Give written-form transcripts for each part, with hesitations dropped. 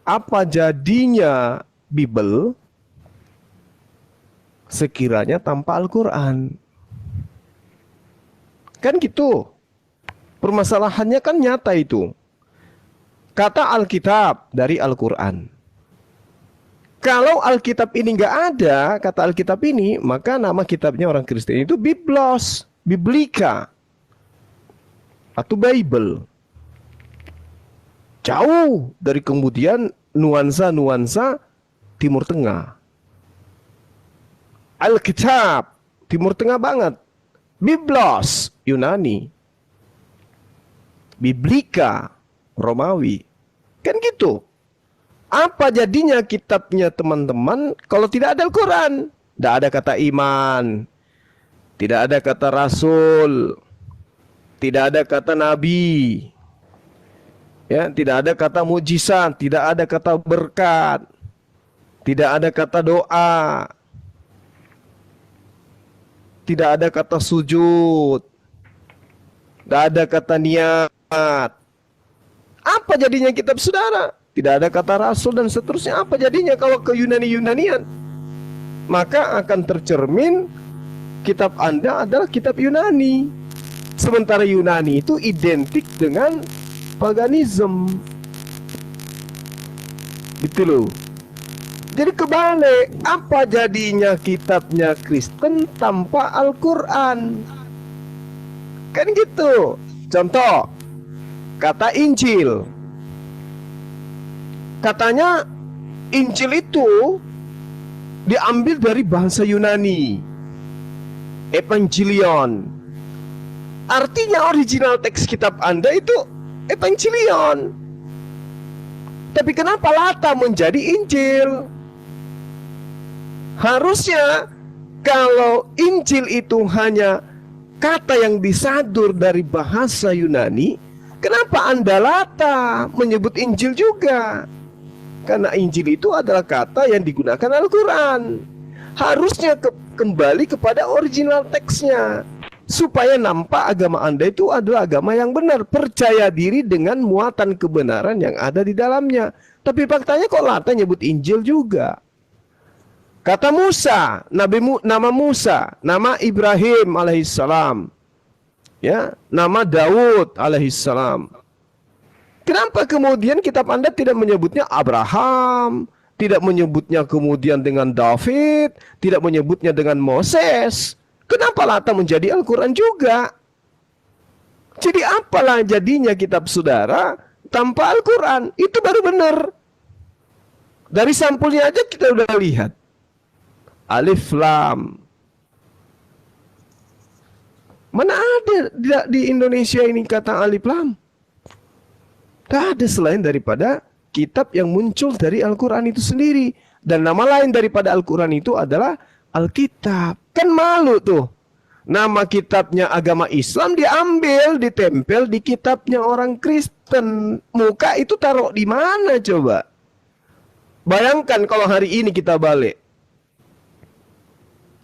apa jadinya Bible sekiranya tanpa Al-Quran? Kan gitu. Permasalahannya kan nyata itu. Kata Alkitab dari Al-Quran. Kalau Alkitab ini nggak ada, kata Alkitab ini, maka nama kitabnya orang Kristen itu Biblos, Biblika, atau Bible. Jauh dari kemudian nuansa-nuansa Timur Tengah. Alkitab, Timur Tengah banget. Biblos, Yunani. Biblika, Romawi. Kan gitu. Apa jadinya kitabnya teman-teman kalau tidak ada Al-Quran? Tidak ada kata iman. Tidak ada kata rasul. Tidak ada kata nabi. Ya, tidak ada kata mujizat. Tidak ada kata berkat. Tidak ada kata doa. Tidak ada kata sujud. Tidak ada kata niat. Apa jadinya kitab saudara? Tidak ada kata rasul dan seterusnya. Apa jadinya kalau ke Yunani-Yunanian? Maka akan tercermin kitab Anda adalah kitab Yunani. Sementara Yunani itu identik dengan paganisme. Gitu loh. Jadi kebalik, apa jadinya kitabnya Kristen tanpa Al-Quran? Kan gitu. Contoh, kata Injil. Katanya Injil itu diambil dari bahasa Yunani. Evangelion. Artinya original teks kitab Anda itu Evangelion. Tapi kenapa Lata menjadi Injil? Harusnya kalau Injil itu hanya kata yang disadur dari bahasa Yunani, kenapa Anda Lata menyebut Injil juga? Karena Injil itu adalah kata yang digunakan Al-Quran. Harusnya kembali kepada original teksnya, supaya nampak agama Anda itu adalah agama yang benar, percaya diri dengan muatan kebenaran yang ada di dalamnya. Tapi faktanya kok Lata nyebut Injil juga. Kata Musa, nama Musa, nama Ibrahim alaihissalam, ya, nama Daud alaihissalam. Kenapa kemudian kitab Anda tidak menyebutnya Abraham, tidak menyebutnya kemudian dengan David, tidak menyebutnya dengan Moses? Kenapa Lata menjadi Al-Quran juga? Jadi apalah jadinya kitab saudara tanpa Al-Quran? Itu baru benar. Dari sampulnya aja kita udah lihat. Alif Lam. Mana ada di Indonesia ini kata Alif Lam? Tak ada selain daripada kitab yang muncul dari Al-Quran itu sendiri. Dan nama lain daripada Al-Quran itu adalah Alkitab. Kan malu tuh. Nama kitabnya agama Islam diambil, ditempel di kitabnya orang Kristen. Muka itu taruh di mana coba? Bayangkan kalau hari ini kita balik.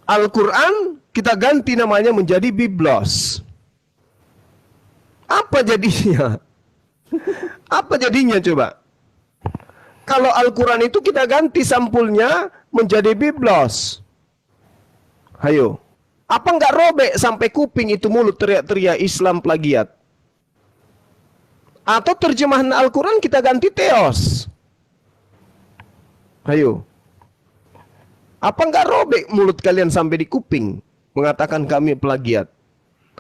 Al-Quran kita ganti namanya menjadi Biblos. Apa jadinya? Apa jadinya coba? Kalau Al-Quran itu kita ganti sampulnya menjadi Biblos. Hayo. Apa nggak robek sampai kuping itu mulut teriak-teriak Islam plagiat? Atau terjemahan Al-Quran kita ganti Theos. Hayo. Apa nggak robek mulut kalian sampai di kuping mengatakan kami plagiat?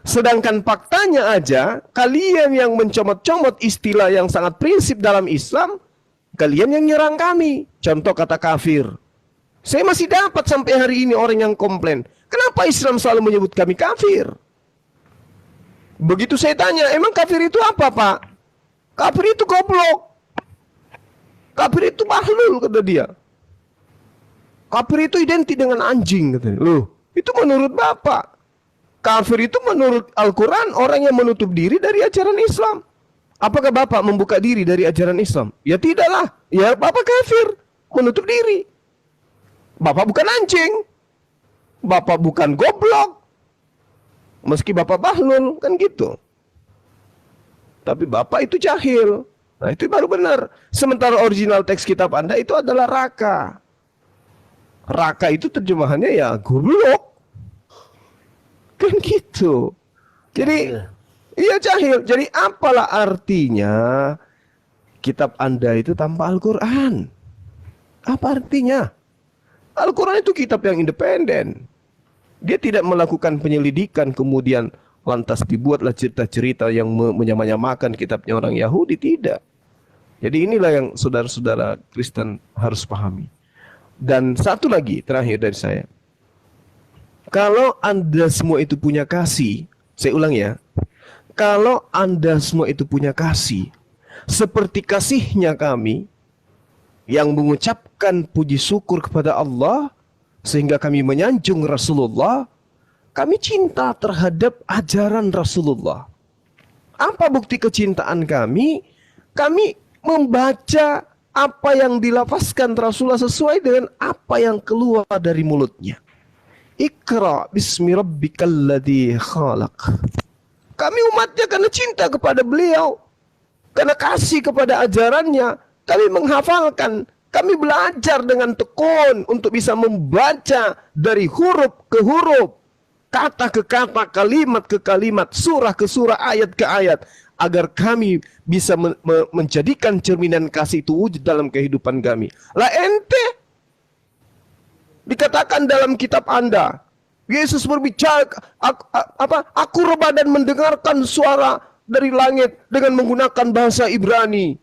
Sedangkan faktanya aja, kalian yang mencomot-comot istilah yang sangat prinsip dalam Islam, kalian yang nyerang kami. Contoh kata kafir. Saya masih dapat sampai hari ini orang yang komplain. Kenapa Islam selalu menyebut kami kafir? Begitu saya tanya, emang kafir itu apa, Pak? Kafir itu goblok. Kafir itu bahlul, kata dia. Kafir itu identik dengan anjing, katanya. Loh, itu menurut Bapak. Kafir itu menurut Al-Quran orang yang menutup diri dari ajaran Islam. Apakah Bapak membuka diri dari ajaran Islam? Ya tidaklah. Ya Bapak kafir, menutup diri. Bapak bukan anjing. Bapak bukan goblok. Meski Bapak bahlul, kan gitu. Tapi Bapak itu jahil. Nah, itu baru benar. Sementara original teks kitab Anda itu adalah raka. Raka itu terjemahannya ya goblok. Kan gitu. Jadi, iya jahil. Jadi apalah artinya kitab Anda itu tanpa Al-Quran? Apa artinya? Al-Quran itu kitab yang independen. Dia tidak melakukan penyelidikan kemudian lantas dibuatlah cerita-cerita yang menyamakan kitabnya orang Yahudi. Tidak. Jadi inilah yang saudara-saudara Kristen harus pahami. Dan satu lagi terakhir dari saya. Kalau Anda semua itu punya kasih, saya ulang ya. Kalau Anda semua itu punya kasih, seperti kasihnya kami, yang mengucapkan puji syukur kepada Allah, sehingga kami menyanjung Rasulullah, kami cinta terhadap ajaran Rasulullah. Apa bukti kecintaan kami? Kami membaca apa yang dilafazkan Rasulullah sesuai dengan apa yang keluar dari mulutnya. Iqra bismi rabbikal ladzi khalaq. Kami umatnya karena cinta kepada beliau, karena kasih kepada ajarannya, kami menghafalkan, kami belajar dengan tekun untuk bisa membaca dari huruf ke huruf, kata ke kata, kalimat ke kalimat, surah ke surah, ayat ke ayat, agar kami bisa menjadikan cerminan kasih itu wujud dalam kehidupan kami. Lah ente dikatakan dalam kitab Anda, Yesus berbicara, aku rebah dan mendengarkan suara dari langit dengan menggunakan bahasa Ibrani.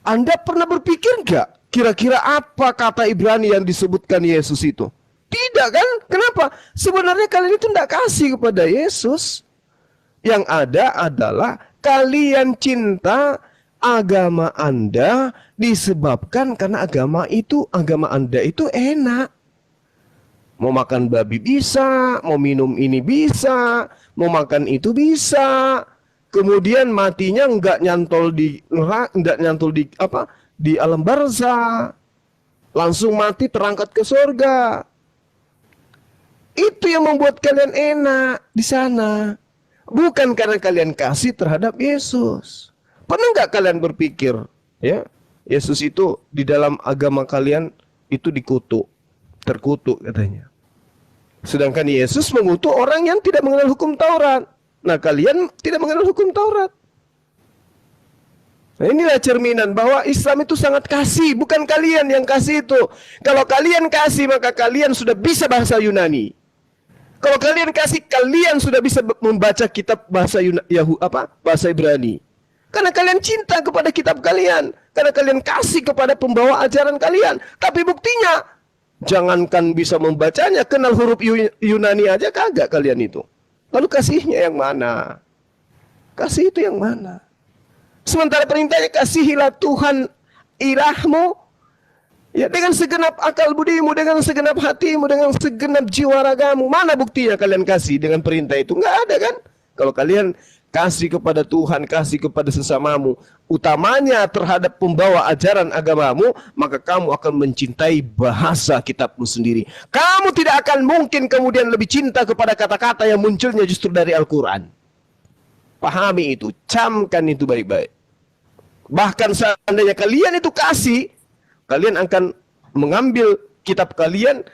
Anda pernah berpikir nggak kira-kira apa kata Ibrani yang disebutkan Yesus itu? Tidak kan? Kenapa? Sebenarnya kalian itu tidak kasih kepada Yesus. Yang ada adalah kalian cinta agama Anda disebabkan karena agama Anda itu enak. Mau makan babi bisa, mau minum ini bisa, mau makan itu bisa. Kemudian matinya enggak nyantol di di alam barzah. Langsung mati terangkat ke surga. Itu yang membuat kalian enak di sana. Bukan karena kalian kasih terhadap Yesus. Pernah enggak kalian berpikir, ya, Yesus itu di dalam agama kalian itu dikutuk, terkutuk katanya. Sedangkan Yesus mengutuk orang yang tidak mengenal hukum Taurat. Nah, kalian tidak mengenal hukum Taurat. Nah, inilah cerminan bahwa Islam itu sangat kasih, bukan kalian yang kasih itu. Kalau kalian kasih, maka kalian sudah bisa bahasa Yunani. Kalau kalian kasih, kalian sudah bisa membaca kitab bahasa bahasa Ibrani. Karena kalian cinta kepada kitab kalian, karena kalian kasih kepada pembawa ajaran kalian. Tapi buktinya, jangankan bisa membacanya, kenal huruf Yunani aja kagak kalian itu. Lalu kasihnya yang mana? Kasih itu yang mana? Sementara perintahnya kasihilah Tuhan ilahmu, ya, dengan segenap akal budimu, dengan segenap hatimu, dengan segenap jiwa ragamu. Mana buktinya kalian kasih dengan perintah itu? Nggak ada kan? Kalau kalian kasih kepada Tuhan, kasih kepada sesamamu, utamanya terhadap pembawa ajaran agamamu, maka kamu akan mencintai bahasa kitabmu sendiri. Kamu tidak akan mungkin kemudian lebih cinta kepada kata-kata yang munculnya justru dari Al-Quran. Pahami itu, camkan itu baik-baik. Bahkan seandainya kalian itu kasih, kalian akan mengambil kitab kalian,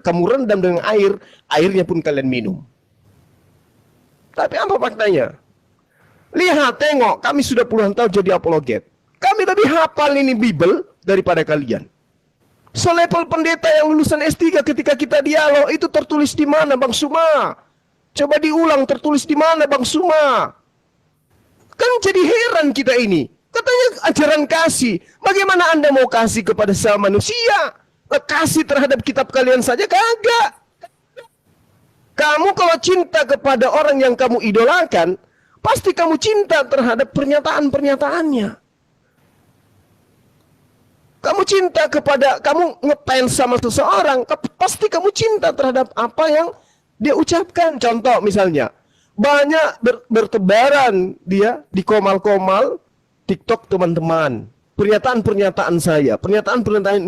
kamu rendam dengan air, airnya pun kalian minum. Tapi apa faktanya? Lihat, tengok, kami sudah puluhan tahun jadi apologet. Kami lebih hafal ini Bible daripada kalian. Selevel pendeta yang lulusan S3 ketika kita dialog, itu tertulis di mana Bang Suma? Coba diulang, tertulis di mana Bang Suma? Kan jadi heran kita ini. Katanya ajaran kasih. Bagaimana Anda mau kasih kepada sama manusia? Kasih terhadap kitab kalian saja kagak. Kamu kalau cinta kepada orang yang kamu idolakan, pasti kamu cinta terhadap pernyataan-pernyataannya. Kamu cinta kepada, kamu ngefans sama seseorang, pasti kamu cinta terhadap apa yang dia ucapkan. Contoh misalnya, banyak bertebaran dia di komal-komal TikTok teman-teman. Pernyataan-pernyataan saya, pernyataan-pernyataan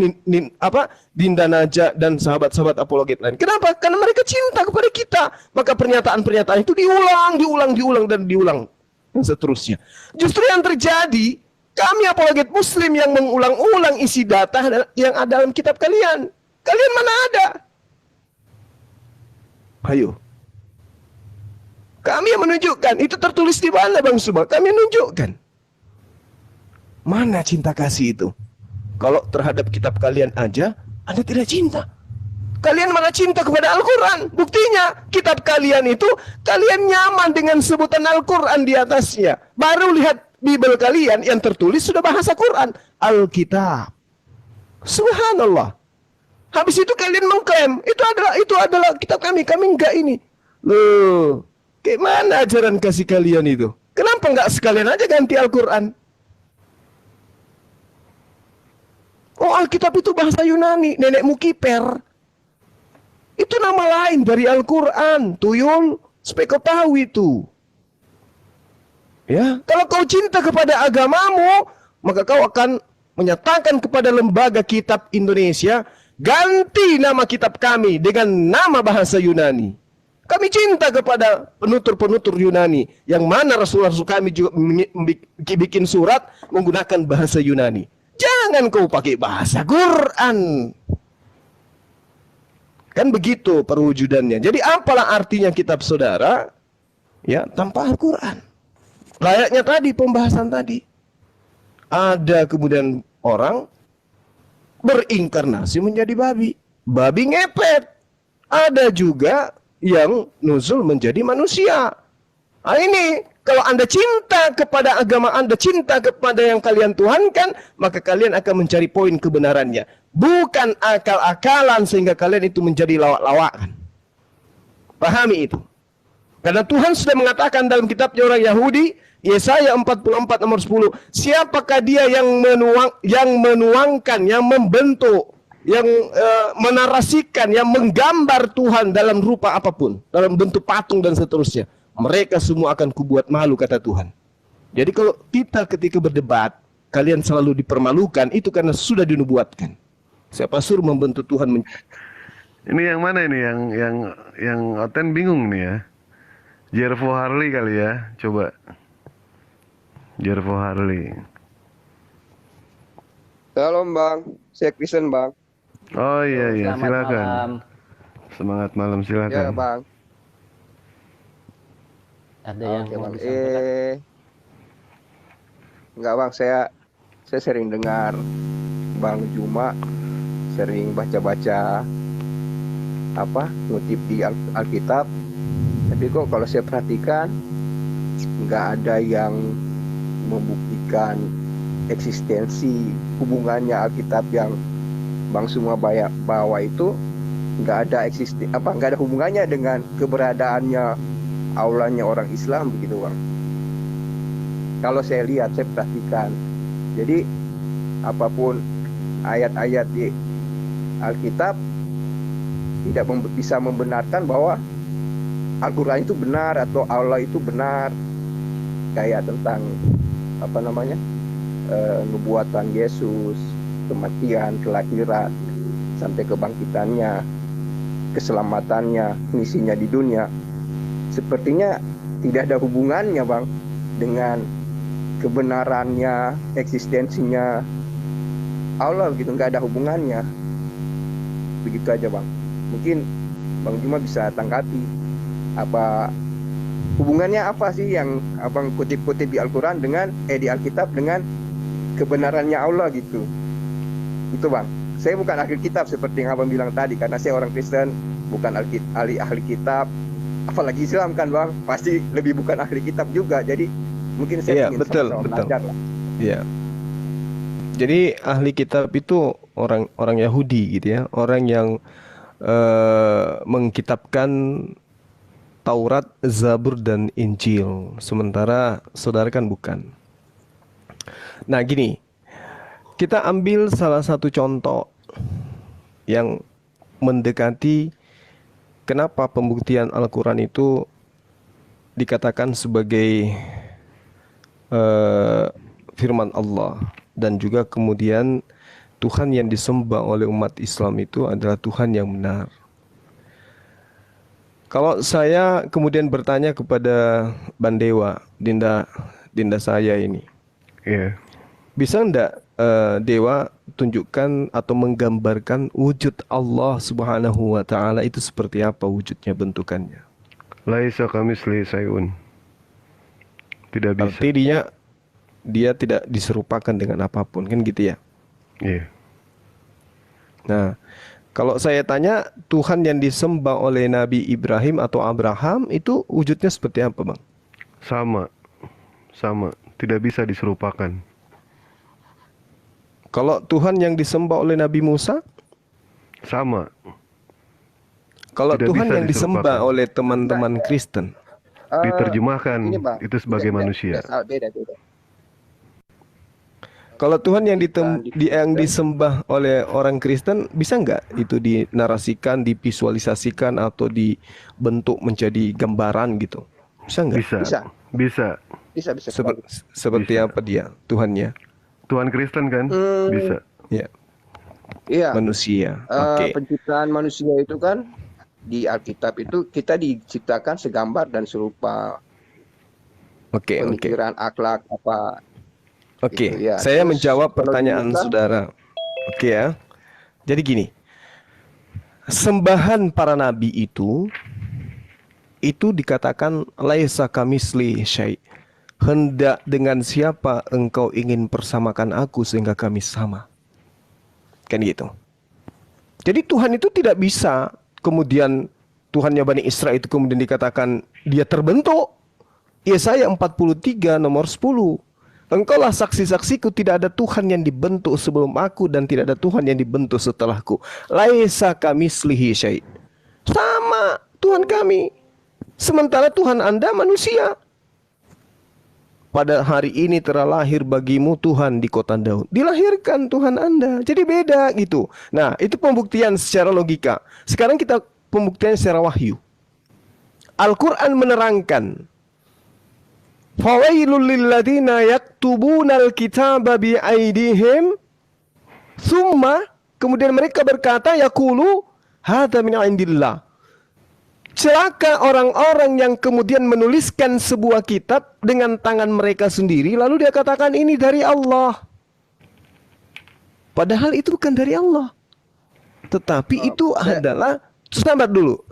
Dinda Naja dan sahabat-sahabat apologet lain. Kenapa? Karena mereka cinta kepada kita. Maka pernyataan-pernyataan itu diulang dan diulang dan seterusnya. Justru yang terjadi, Kami apologet Muslim yang mengulang-ulang isi data yang ada dalam kitab kalian. Kalian mana ada? Ayo. Kami yang menunjukkan. Itu tertulis di mana, Bang Subal? Kami menunjukkan. Mana cinta kasih itu? Kalau terhadap kitab kalian aja, Anda tidak cinta. Kalian mana cinta kepada Al-Quran? Buktinya, kitab kalian itu, kalian nyaman dengan sebutan Al-Quran di atasnya. Baru lihat Bible kalian yang tertulis sudah bahasa Quran. Alkitab. Subhanallah. Habis itu kalian mengklaim, itu adalah kitab kami enggak ini. Loh, kayak mana ajaran kasih kalian itu? Kenapa enggak sekalian aja ganti Al-Quran? Oh, Alkitab itu bahasa Yunani, nenekmu kiper. Itu nama lain dari Al-Quran, tuyul, supaya kau tahu itu. Ya, kalau kau cinta kepada agamamu, maka kau akan menyatakan kepada Lembaga Kitab Indonesia, ganti nama kitab kami dengan nama bahasa Yunani. Kami cinta kepada penutur-penutur Yunani, yang mana Rasul-Rasul kami juga bikin surat menggunakan bahasa Yunani. Jangan kau pakai bahasa Quran. Kan begitu perwujudannya. Jadi apalah artinya kitab saudara, ya, tanpa Al-Quran. Layaknya tadi, pembahasan tadi. Ada kemudian orang berinkarnasi menjadi babi. Babi ngepet. Ada juga yang nuzul menjadi manusia. Nah ini, kalau Anda cinta kepada agama Anda, cinta kepada yang kalian tuhankan, maka kalian akan mencari poin kebenarannya. Bukan akal-akalan sehingga kalian itu menjadi lawak-lawakan. Pahami itu. Karena Tuhan sudah mengatakan dalam kitabnya orang Yahudi, Yesaya 44 nomor 10, siapakah dia yang menuangkan, yang membentuk, yang menarasikan, yang menggambar Tuhan dalam rupa apapun, dalam bentuk patung dan seterusnya. Mereka semua akan kubuat malu, kata Tuhan. Jadi kalau kita ketika berdebat, kalian selalu dipermalukan, itu karena sudah dinubuatkan. Siapa suruh membentuk Tuhan? Ini yang mana ini? Yang Oten bingung nih ya. Jervo Harley kali ya, coba. Jervo Harley. Shalom Bang, saya Kristen Bang. Oh iya, Selamat silakan. malam. Semangat malam, silakan. Ya Bang. Ada yang Oke, mau Bang. disampaikan? Enggak Bang, saya sering dengar Bang Juma sering baca-baca ngutip di Alkitab. Tapi kok kalau saya perhatikan nggak ada yang membuktikan eksistensi hubungannya Alkitab yang Bang semua bawa itu nggak ada hubungannya dengan keberadaannya Allahnya orang Islam begitu Bang. Kalau saya lihat, saya perhatikan. Jadi apapun ayat-ayat di Alkitab tidak bisa membenarkan bahwa Al-Quran itu benar atau Allah itu benar. Kayak tentang nubuatan Yesus, kematian, kelahiran, sampai kebangkitannya, keselamatannya, misinya di dunia. Sepertinya tidak ada hubungannya Bang dengan kebenarannya, eksistensinya Allah gitu, nggak ada hubungannya. Begitu aja Bang. Mungkin Bang Juma bisa tanggapi hubungannya apa sih yang Abang kutip-kutip di Al-Quran dengan di Alkitab dengan kebenarannya Allah gitu. Itu Bang. Saya bukan ahli kitab seperti yang Abang bilang tadi, karena saya orang Kristen, bukan ahli kitab. Apalagi Islam kan Bang, pasti lebih bukan ahli kitab juga. Jadi mungkin saya ingin sama-sama belajar lah. Iya. Jadi ahli kitab itu orang Yahudi gitu ya, orang yang mengkitabkan Taurat, Zabur dan Injil. Sementara saudara kan bukan. Nah gini, kita ambil salah satu contoh yang mendekati kenapa pembuktian Al-Quran itu dikatakan sebagai firman Allah, dan juga kemudian Tuhan yang disembah oleh umat Islam itu adalah Tuhan yang benar. Kalau saya kemudian bertanya kepada Bandewa, Dinda saya ini, Iya. Bisa enggak dewa tunjukkan atau menggambarkan wujud Allah Subhanahu wa taala itu seperti apa wujudnya, bentukannya? Laisa kamitslihi syai'un. Tidak bisa. Berarti dia tidak diserupakan dengan apapun, kan gitu ya? Iya. Nah, kalau saya tanya Tuhan yang disembah oleh Nabi Ibrahim atau Abraham itu wujudnya seperti apa, Bang? Sama. Sama, tidak bisa diserupakan. Kalau Tuhan yang disembah oleh Nabi Musa, Sama. kalau Tidak Tuhan bisa yang disembah diserupakan. oleh teman-teman Kristen, Diterjemahkan Ini, Bang. itu sebagai manusia. Beda. kalau Tuhan yang disembah oleh orang Kristen, bisa nggak itu dinarasikan, divisualisasikan atau dibentuk menjadi gambaran gitu? Bisa nggak? Bisa. Bisa. Bisa. Bisa. Seperti Bisa. apa dia Tuhannya? Tuhan Kristen kan? Bisa. Ya, Iya. manusia. Oke. Penciptaan manusia itu kan di Alkitab itu kita diciptakan segambar dan serupa, Oke. pemikiran, akhlak apa. Oke, Gitu, ya. saya Terus, menjawab kalau pertanyaan kita- saudara. Oke ya. Jadi gini, sembahan para nabi itu dikatakan laisa kamisli syai. Hendak dengan siapa engkau ingin persamakan aku sehingga kami sama. Kan gitu. Jadi Tuhan itu tidak bisa kemudian Tuhannya Bani Israel itu kemudian dikatakan dia terbentuk. Yesaya 43 nomor 10. Engkaulah saksi-saksiku, tidak ada Tuhan yang dibentuk sebelum aku dan tidak ada Tuhan yang dibentuk setelahku. Laisa kamislihi syai'. Sama Tuhan kami. Sementara Tuhan Anda manusia. Pada hari ini telah lahir bagimu Tuhan di kota Daud. Dilahirkan Tuhan Anda. Jadi beda gitu. Nah, itu pembuktian secara logika. Sekarang kita pembuktian secara wahyu. Al-Quran menerangkan, fawailul lilladzina yaktubunal kitaba biaidihim thumma, kemudian mereka berkata yaqulu hadza min indillah. Celaka orang-orang yang kemudian menuliskan sebuah kitab dengan tangan mereka sendiri lalu dia katakan ini dari Allah. Padahal itu bukan dari Allah. Tetapi itu adalah,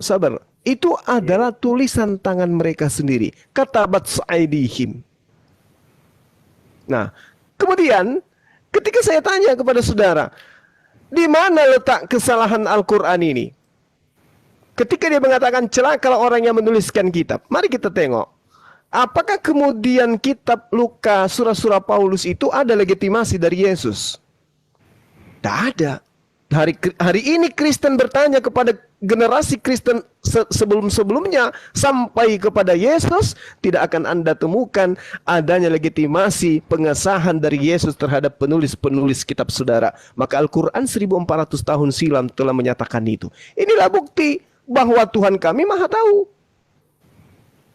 sabar. Itu adalah tulisan tangan mereka sendiri. Katabat aidihim. Nah, kemudian ketika saya tanya kepada saudara, di mana letak kesalahan Al-Quran ini? Ketika dia mengatakan celakalah orang yang menuliskan kitab. Mari kita tengok. Apakah kemudian kitab Lukas, surah-surah Paulus itu ada legitimasi dari Yesus? Tidak ada. Hari ini Kristen bertanya kepada generasi Kristen sebelum-sebelumnya sampai kepada Yesus, tidak akan Anda temukan adanya legitimasi pengesahan dari Yesus terhadap penulis-penulis kitab saudara. Maka Al-Quran 1400 tahun silam telah menyatakan itu. Inilah bukti bahwa Tuhan kami maha tahu.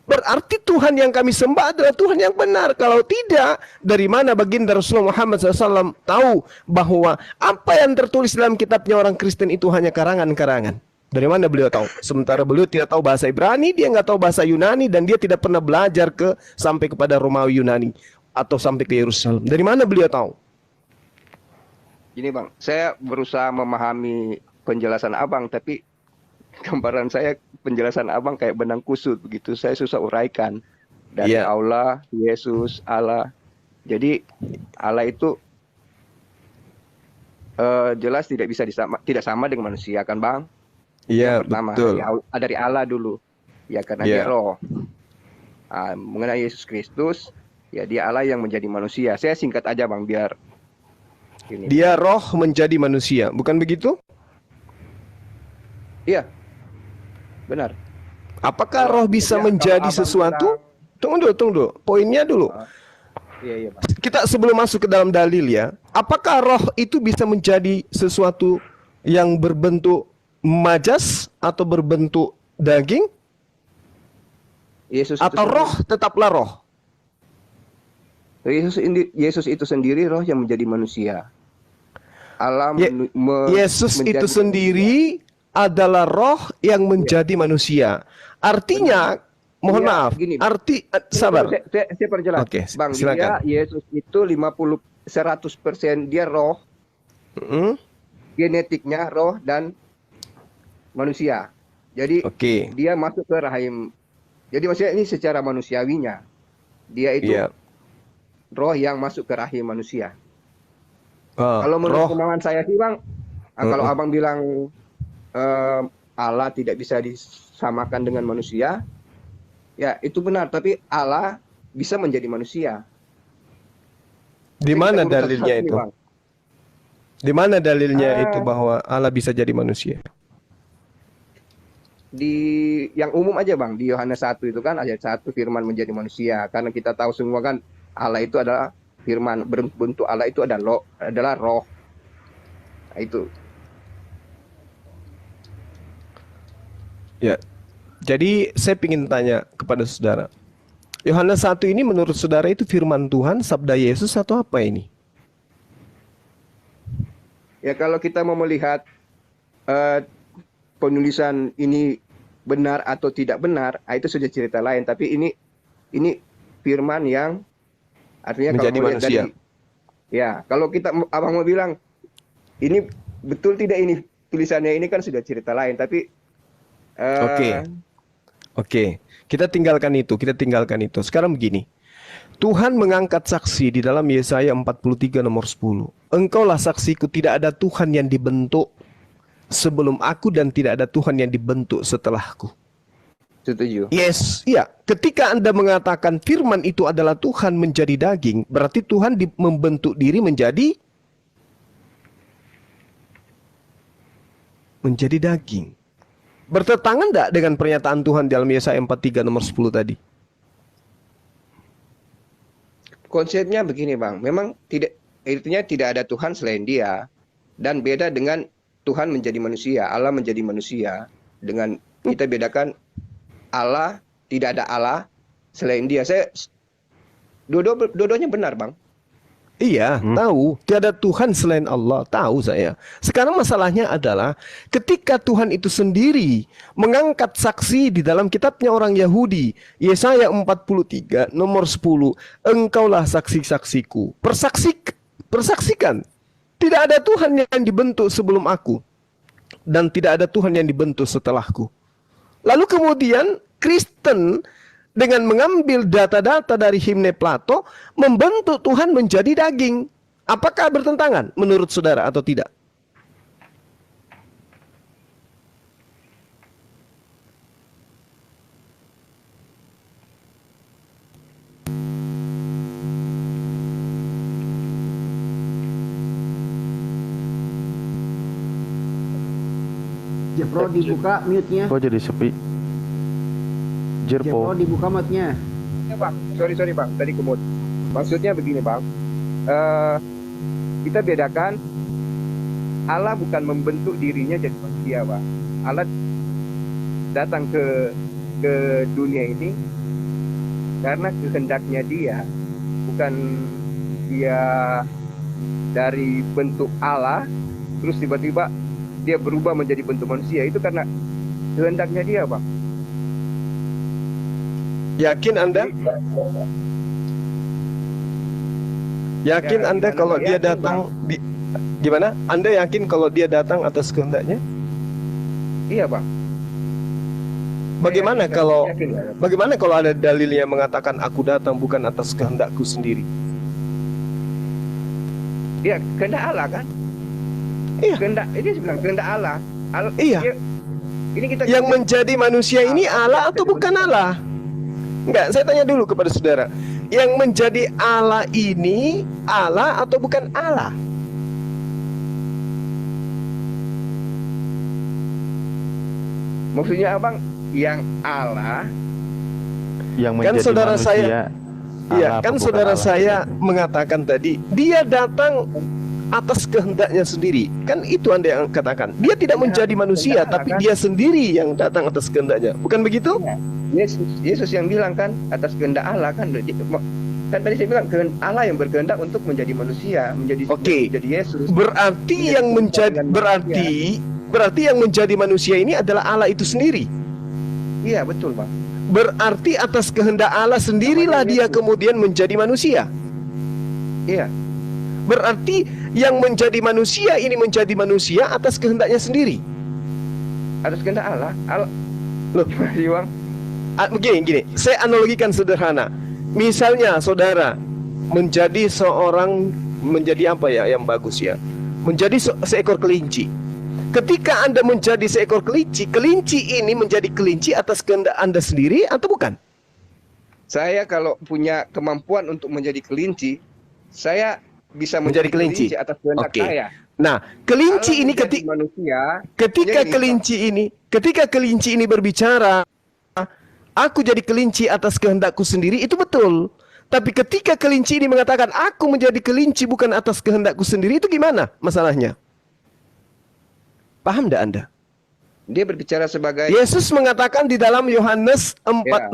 Berarti Tuhan yang kami sembah adalah Tuhan yang benar. Kalau tidak, dari mana baginda Rasulullah Muhammad SAW tahu bahwa apa yang tertulis dalam kitabnya orang Kristen itu hanya karangan-karangan? Dari mana beliau tahu? Sementara beliau tidak tahu bahasa Ibrani, dia nggak tahu bahasa Yunani, dan dia tidak pernah belajar sampai kepada Romawi Yunani atau sampai ke Yerusalem. Dari mana beliau tahu? Gini Bang, saya berusaha memahami penjelasan Abang, tapi gambaran saya penjelasan Abang kayak benang kusut begitu. Saya susah uraikan. Dari Allah, Yesus, Allah. Jadi Allah itu jelas tidak sama dengan manusia kan Bang? Iya, pertama, betul. dari Allah dulu. Ya karena dia roh. Mengenai Yesus Kristus, ya dia Allah yang menjadi manusia. Saya singkat aja Bang biar ini. Dia roh menjadi manusia, bukan begitu? Iya. Benar. Apakah roh bisa menjadi sesuatu? Tunggu dulu. Poinnya dulu. Iya, Bang. Kita sebelum masuk ke dalam dalil ya. Apakah roh itu bisa menjadi sesuatu yang berbentuk majas atau berbentuk daging? Atau roh tetaplah roh? Yesus itu sendiri roh yang menjadi manusia. Allah Yesus itu sendiri adalah roh yang menjadi manusia. Artinya, mohon maaf, gini, sabar. Saya perjelas. Oke, Bang, silakan. Yesus itu 50 100% dia roh, Mm-mm. genetiknya roh dan manusia. Jadi Oke. dia masuk ke rahim. Jadi maksudnya ini secara manusiawinya. Dia itu Iya. roh yang masuk ke rahim manusia. Ah, Kalau menurut roh. pemahaman saya sih Bang, kalau Mm-mm. Abang bilang Allah tidak bisa disamakan dengan manusia, ya itu benar. Tapi Allah bisa menjadi manusia. Di Jadi kita mana urut dalilnya satu-satu nih, itu? Bang. Di mana dalilnya itu Ah, bahwa Allah bisa jadi manusia? di yang umum aja Bang, di Yohanes 1 itu kan ayat 1 firman menjadi manusia. Karena kita tahu semua kan Allah itu adalah firman, bentuk Allah itu adalah roh. Nah, itu. Ya. Jadi saya ingin tanya kepada saudara. Yohanes 1 ini menurut saudara itu firman Tuhan, sabda Yesus atau apa ini? Ya kalau kita mau melihat eh, penulisan ini benar atau tidak benar, itu sudah cerita lain. Tapi ini firman yang artinya kalau Menjadi mau lihat manusia. ya kalau kita abang mau bilang ini betul tidak ini tulisannya ini kan sudah cerita lain. Tapi Oke. Oke. Kita tinggalkan itu, Sekarang begini. Tuhan mengangkat saksi di dalam Yesaya 43 nomor 10. Engkaulah saksiku, tidak ada Tuhan yang dibentuk sebelum aku dan tidak ada Tuhan yang dibentuk setelahku. setuju. Yes, iya. Ketika Anda mengatakan firman itu adalah Tuhan menjadi daging, berarti Tuhan membentuk diri menjadi daging. Bertentangan enggak dengan pernyataan Tuhan dalam Yesaya 43 nomor 10 tadi? Konsepnya begini Bang, memang artinya tidak ada Tuhan selain Dia, dan beda dengan Tuhan menjadi manusia, Allah menjadi manusia. Dengan kita bedakan Allah, tidak ada Allah selain Dia. Dua-duanya benar Bang. Iya, tahu. Tiada Tuhan selain Allah, tahu saya. Sekarang masalahnya adalah ketika Tuhan itu sendiri mengangkat saksi di dalam kitabnya orang Yahudi, Yesaya 43 nomor 10, engkaulah saksi-saksiku. Persaksikan. Tidak ada Tuhan yang dibentuk sebelum aku, dan tidak ada Tuhan yang dibentuk setelahku. Lalu kemudian Kristen dengan mengambil data-data dari himne Plato membentuk Tuhan menjadi daging. Apakah bertentangan menurut saudara atau tidak? Jepro dibuka mute-nya. Kok jadi sepi? Jepro Jerpo. dibuka mute-nya. Ya Bang, sorry Bang, tadi kemut. Maksudnya begini Bang, kita bedakan Allah bukan membentuk dirinya jadi manusia Bang. Allah datang ke dunia ini karena kehendaknya Dia, bukan Dia dari bentuk Allah terus tiba-tiba Dia berubah menjadi bentuk manusia. Itu karena kehendaknya Dia Bang. Yakin Anda? Yakin Ya, Anda gimana kalau nggak dia yakin, datang gimana? Anda yakin kalau dia datang atas kehendaknya? Iya Bang. Bagaimana Yakin, kalau yakin. bagaimana kalau ada dalilnya mengatakan aku datang bukan atas kehendakku sendiri? Iya, kehendak Allah kan? Iya. Kehendak ini sebenarnya kehendak Allah. Iya. Ini kita Yang menjadi manusia ini Allah atau bukan Allah? Enggak, saya tanya dulu kepada saudara. Yang menjadi Allah ini Allah atau bukan Allah? maksudnya Abang yang Allah Yang Kan menjadi saudara manusia. saya- Iya, Allah kan apa bukan saudara Allah? saya mengatakan tadi, dia datang atas kehendaknya sendiri. Kan itu Anda yang katakan. Dia tidak Ya, menjadi manusia, kehendak tapi Allah, kan? dia sendiri yang datang atas kehendaknya. Bukan begitu? Yesus yang bilang kan atas kehendak Allah kan. Kan tadi saya bilang Allah yang berkehendak untuk menjadi manusia, Oke. menjadi Yesus. Berarti yang menjadi berarti yang menjadi manusia ini adalah Allah itu sendiri. Iya, betul, Bang. Berarti atas kehendak Allah sendirilah dia kemudian menjadi manusia. Iya. Berarti yang menjadi manusia ini menjadi manusia atas kehendaknya sendiri. Atas kehendak Allah. Loh, Gimana sih, Bang? Gini, saya analogikan sederhana. Misalnya saudara menjadi apa ya yang bagus ya? Menjadi seekor kelinci. Ketika Anda menjadi seekor kelinci, kelinci ini menjadi kelinci atas kehendak Anda sendiri atau bukan? Saya kalau punya kemampuan untuk menjadi kelinci, saya bisa Menjadi menjadi kelinci. kelinci atas kehendak Oke. saya. Nah, kelinci Kalau ini menjadi manusia, ketika jadi kelinci ini berbicara, aku jadi kelinci atas kehendakku sendiri, itu betul. Tapi ketika kelinci ini mengatakan aku menjadi kelinci bukan atas kehendakku sendiri, itu gimana masalahnya? Paham tidak Anda? dia berbicara sebagai Yesus mengatakan di dalam Yohanes 48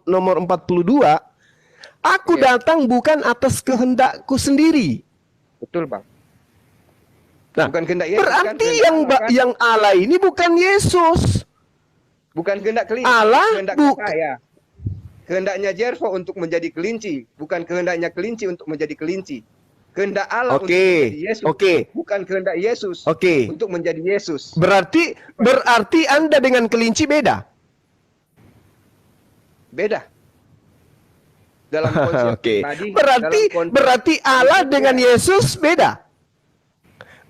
nomor 42, aku Ya. datang bukan atas kehendakku sendiri. betul, Bang. Nah, Bukan kehendak Yesus, berarti kan? Kehendak Allah, kan? yang Allah ini bukan Yesus. Bukan kehendak kelinci, Allah kehendaknya saya. Kehendaknya Jervo untuk menjadi kelinci, bukan kehendaknya kelinci untuk menjadi kelinci. Kehendak Allah untuk Oke, menjadi Yesus, oke. bukan kehendak Yesus Oke. untuk menjadi Yesus. Berarti Anda dengan kelinci beda. Beda. Dalam konsep Oke. tadi, Berarti Allah dengan Yesus beda.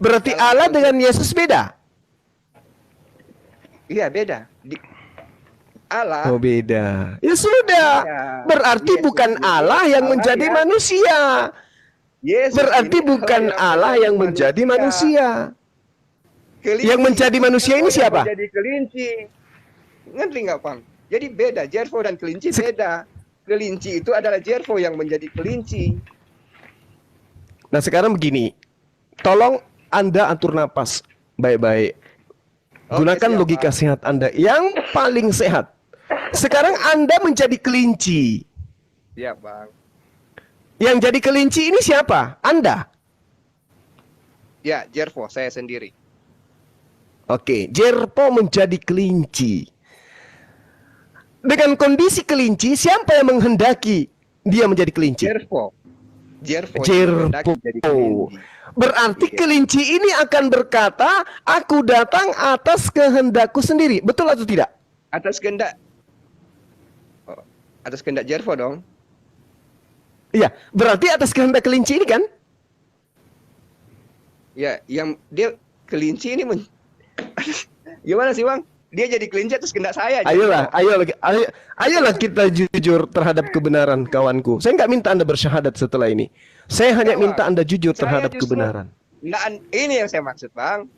Berarti Dalam Allah konsep- dengan Yesus beda. iya beda. Allah Oh, beda. Ya sudah. Iya. Berarti Yesus bukan itu Allah yang Allah menjadi ya. manusia. Yesus Berarti ini bukan Allah yang menjadi manusia. Kelinci Yang menjadi manusia ini yang siapa? menjadi kelinci. Ngerti nggak, Bang? Jadi beda, Jervo dan kelinci beda. Kelinci itu adalah Jervo yang menjadi kelinci. Nah, sekarang begini. Tolong Anda atur napas baik-baik. Oke, Gunakan siap, logika Pak. sehat Anda yang paling sehat. Sekarang Anda menjadi kelinci. Iya, Bang. Yang jadi kelinci ini siapa? Anda. Ya, Jervo, saya sendiri. Oke, Jerpo menjadi kelinci. Dengan kondisi kelinci, siapa yang menghendaki dia menjadi kelinci? Jervo. Jervo. Jerpo. Jadi kelinci. Berarti Iya. kelinci ini akan berkata, aku datang atas kehendakku sendiri. Betul atau tidak? Atas kehendak. Oh, atas kehendak Jervo dong. Iya, berarti atas kehendak kelinci ini kan? Ya, yang dia kelinci ini gimana sih, Bang? Dia jadi kelinci atas kehendak saya. Ayolah kita jujur terhadap kebenaran, kawanku. Saya nggak minta Anda bersyahadat setelah ini. Saya hanya Bang. minta Anda jujur Saya terhadap justru- kebenaran. Nah, ini yang saya maksud, Bang.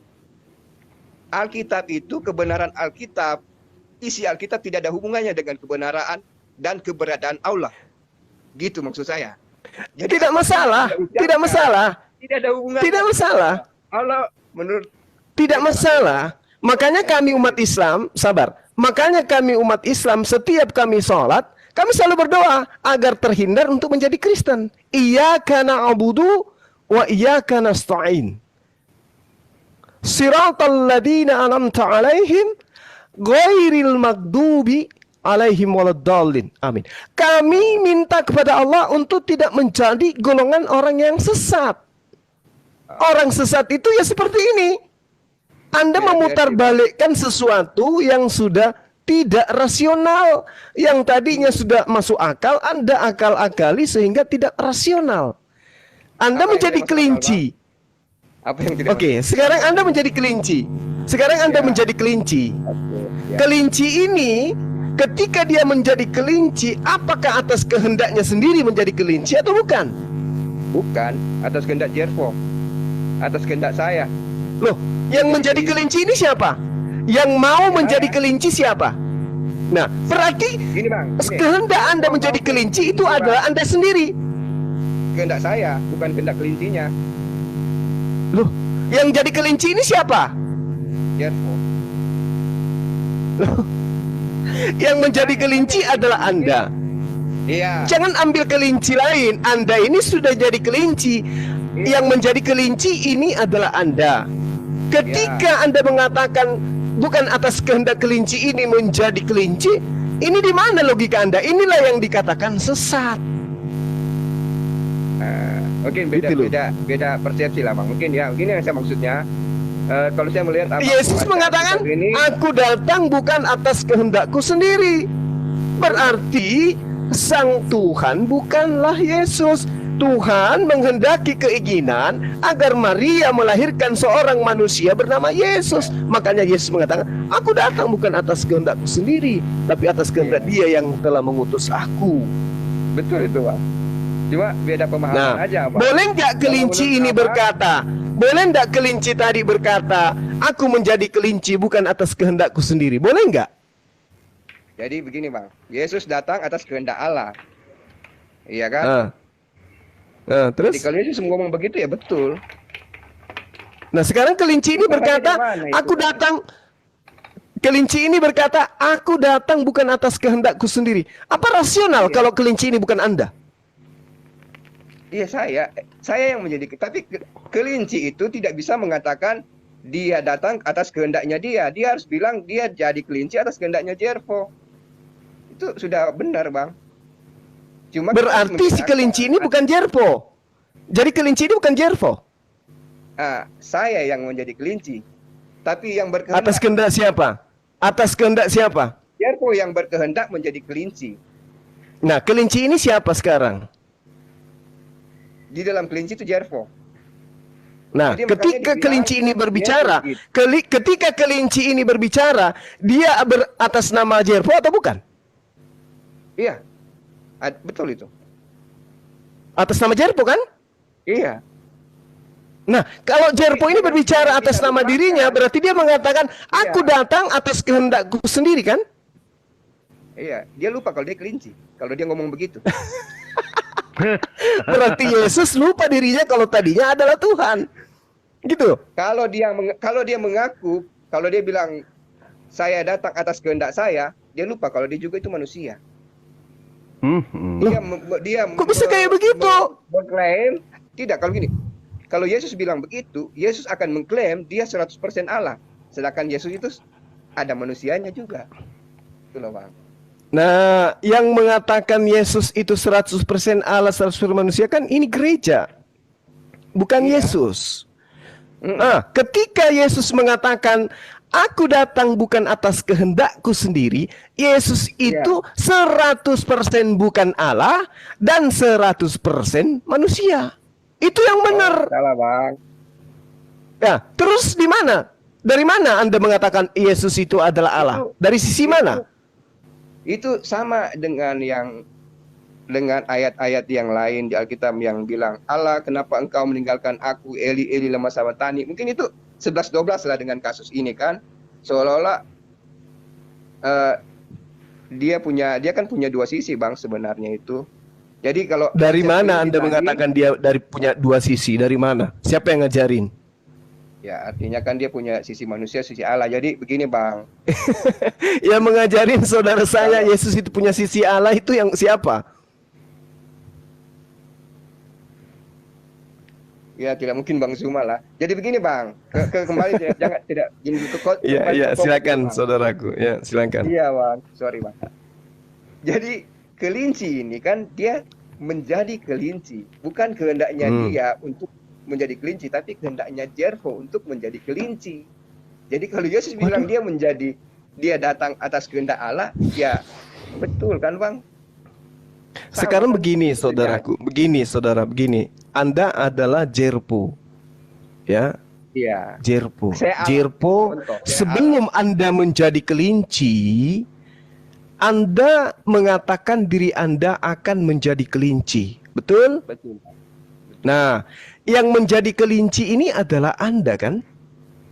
Alkitab itu kebenaran Alkitab. Isi Alkitab tidak ada hubungannya dengan kebenaran dan keberadaan Allah. Gitu maksud saya. Jadi Tidak masalah, tidak masalah, Tidak ada hubungan. tidak masalah, Allah menurut tidak masalah. Makanya kami umat Islam, sabar. Makanya kami umat Islam setiap kami sholat, kami selalu berdoa agar terhindar untuk menjadi Kristen. Iyyaka na'budu wa iyyaka nasta'in. Siratal ladzina an'amta 'alaihim ghairil maghdubi alaihim waladdallin. Amin. Kami minta kepada Allah untuk tidak menjadi golongan orang yang sesat. Orang sesat itu ya seperti ini. Anda memutarbalikkan sesuatu yang sudah tidak rasional, yang tadinya sudah masuk akal, Anda akal-akali sehingga tidak rasional. Anda Apa yang menjadi tidak masuk kelinci. apa yang tidak Oke, sekarang Anda menjadi kelinci. Sekarang Anda Ya. menjadi kelinci. Oke, ya. Kelinci ini ketika dia menjadi kelinci, apakah atas kehendaknya sendiri menjadi kelinci atau bukan? Bukan atas kehendak Jervo. Atas kehendak saya. Loh, yang menjadi kelinci ini siapa? Yang mau menjadi kelinci siapa? Nah, berarti Gini, Bang. Gini. kehendak Anda menjadi kelinci itu adalah Anda sendiri. Kehendak saya, bukan kehendak kelincinya. Loh, yang jadi kelinci ini siapa? Jervo. Loh, yang menjadi kelinci adalah Anda. Iya. Jangan ambil kelinci lain. Anda ini sudah jadi kelinci. Yang menjadi kelinci ini adalah Anda. Ketika Anda mengatakan bukan atas kehendak kelinci ini menjadi kelinci, ini di mana logika Anda? Inilah yang dikatakan sesat. Mungkin beda Gitu loh. beda persepsi lah bang. Mungkin ya, begini yang saya maksudnya. Kalau saya melihat abang Yesus membaca mengatakan, kitab ini, aku datang bukan atas kehendakku sendiri. Berarti sang Tuhan bukanlah Yesus. Tuhan menghendaki keinginan agar Maria melahirkan seorang manusia bernama Yesus. Makanya Yesus mengatakan, aku datang bukan atas kehendakku sendiri, tapi atas kehendak Dia yang telah mengutus aku. betul itu bang. Cuma beda pemahaman Nah, aja bang. boleh nggak kelinci Kalau ini menurut berkata, boleh nggak kelinci tadi berkata, aku menjadi kelinci bukan atas kehendakku sendiri? Boleh nggak? Jadi begini bang, Yesus datang atas kehendak Allah, iya kan? Jadi Terus? kalau Yesus ngomong begitu ya betul. Nah, sekarang kelinci ini Bukan berkata, dari mana itu, aku Bang? datang. Kelinci ini berkata, aku datang bukan atas kehendakku sendiri. Apa rasional Iya. kalau kelinci ini bukan Anda? Iya saya yang menjadi, tapi kelinci itu tidak bisa mengatakan dia datang atas kehendaknya dia. Dia harus bilang dia jadi kelinci atas kehendaknya Jervo. Itu sudah benar bang. Cuma kita harus Berarti si membedakan. kelinci ini bukan Jervo. Jadi kelinci ini bukan Jervo. Saya yang menjadi kelinci. Tapi yang berkehendak, Atas kehendak siapa? Atas kehendak siapa? Jervo yang berkehendak menjadi kelinci. Nah, kelinci ini siapa sekarang? Di dalam kelinci itu Jervo. Nah, Jadi makanya ketika dibilang kelinci ini dia berbicara, begitu. ketika kelinci ini berbicara, dia atas nama Jervo atau bukan? Iya, betul itu. Atas nama Jervo kan? Iya. Nah, kalau Jervo ini berbicara atas nama dirinya, berarti dia mengatakan, aku datang atas kehendakku sendiri kan? Iya, dia lupa kalau dia kelinci. Kalau dia ngomong begitu. Berarti Yesus lupa dirinya kalau tadinya adalah Tuhan. Gitu. Kalau dia mengaku, kalau dia bilang saya datang atas kehendak saya, dia lupa kalau dia juga itu manusia. Dia Kok bisa kayak begitu? Mengklaim tidak. Kalau gini, kalau Yesus bilang begitu, Yesus akan mengklaim dia 100% Allah. Sedangkan Yesus itu ada manusianya juga. Itu loh, Bang. Nah, yang mengatakan Yesus itu 100% Allah, 100% manusia kan ini gereja. Bukan Yesus. Nah, ketika Yesus mengatakan, aku datang bukan atas kehendakku sendiri, Yesus itu 100% bukan Allah dan 100% manusia. Itu yang benar. Salah, Bang. Ya, terus di mana? Dari mana Anda mengatakan Yesus itu adalah Allah? Dari sisi mana? Itu sama dengan ayat-ayat yang lain di Alkitab yang bilang, Allah kenapa engkau meninggalkan aku, Eli Eli lama sabachthani. Mungkin itu 11-12 lah dengan kasus ini kan. Seolah-olah dia kan punya dua sisi Bang sebenarnya itu. Jadi kalau dari mana Anda mengatakan dia punya dua sisi? Dari mana? Siapa yang ngajarin? Ya artinya kan dia punya sisi manusia, sisi Allah. Jadi begini Bang. Yang mengajarin saudara saya Yesus itu punya sisi Allah itu yang siapa? Ya tidak mungkin Bang Zuma lah. Jadi begini Bang, kembali jangan tidak Ya, silakan saudaraku. Ya, silakan. Iya Bang, sorry Bang. Jadi kelinci ini kan dia menjadi kelinci, bukan kehendaknya dia untuk menjadi kelinci, tapi kehendaknya Jervo untuk menjadi kelinci. Jadi kalau Yesus bilang dia datang atas kehendak Allah, ya betul kan Bang? Sekarang begini saudaraku, begini. Anda adalah Jervo. Ya. Iya. Jervo. Contoh, Sebelum Anda menjadi kelinci, Anda mengatakan diri Anda akan menjadi kelinci. Betul? Betul. Nah, yang menjadi kelinci ini adalah Anda kan?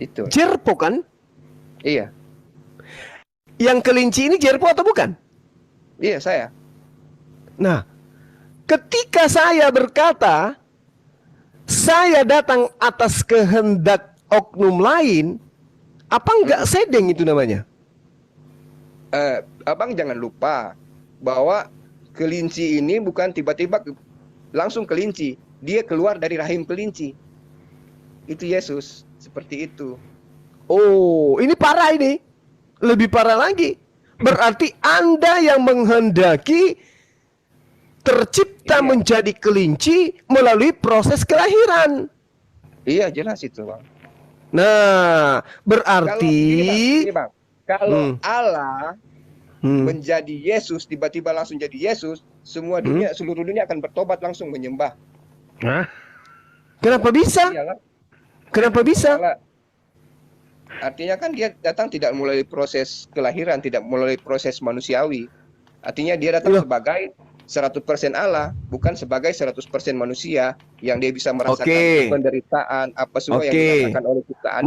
Itu. Jervo kan? Iya. Yang kelinci ini Jervo atau bukan? Iya, saya. Nah, ketika saya berkata, saya datang atas kehendak oknum lain, apa enggak sedeng itu namanya? Abang jangan lupa bahwa kelinci ini bukan tiba-tiba langsung kelinci. Dia keluar dari rahim kelinci. Itu Yesus. Seperti itu. Oh, ini parah ini. Lebih parah lagi. Berarti Anda yang menghendaki tercipta Iya. menjadi kelinci melalui proses kelahiran. Iya, jelas itu, Bang. Nah, Kalau berarti gini, Bang. Kalau Hmm. Allah Hmm. menjadi Yesus, tiba-tiba langsung jadi Yesus, semua dunia, seluruh dunia akan bertobat langsung menyembah. Hah? Kenapa bisa? Iyalah. Kenapa bisa? Allah. Artinya kan dia datang tidak melalui proses kelahiran, tidak melalui proses manusiawi. Artinya dia datang Loh. sebagai 100% Allah, bukan sebagai 100% manusia yang dia bisa merasakan Oke. penderitaan apa semua yang Oke. dirasakan oleh ciptaan.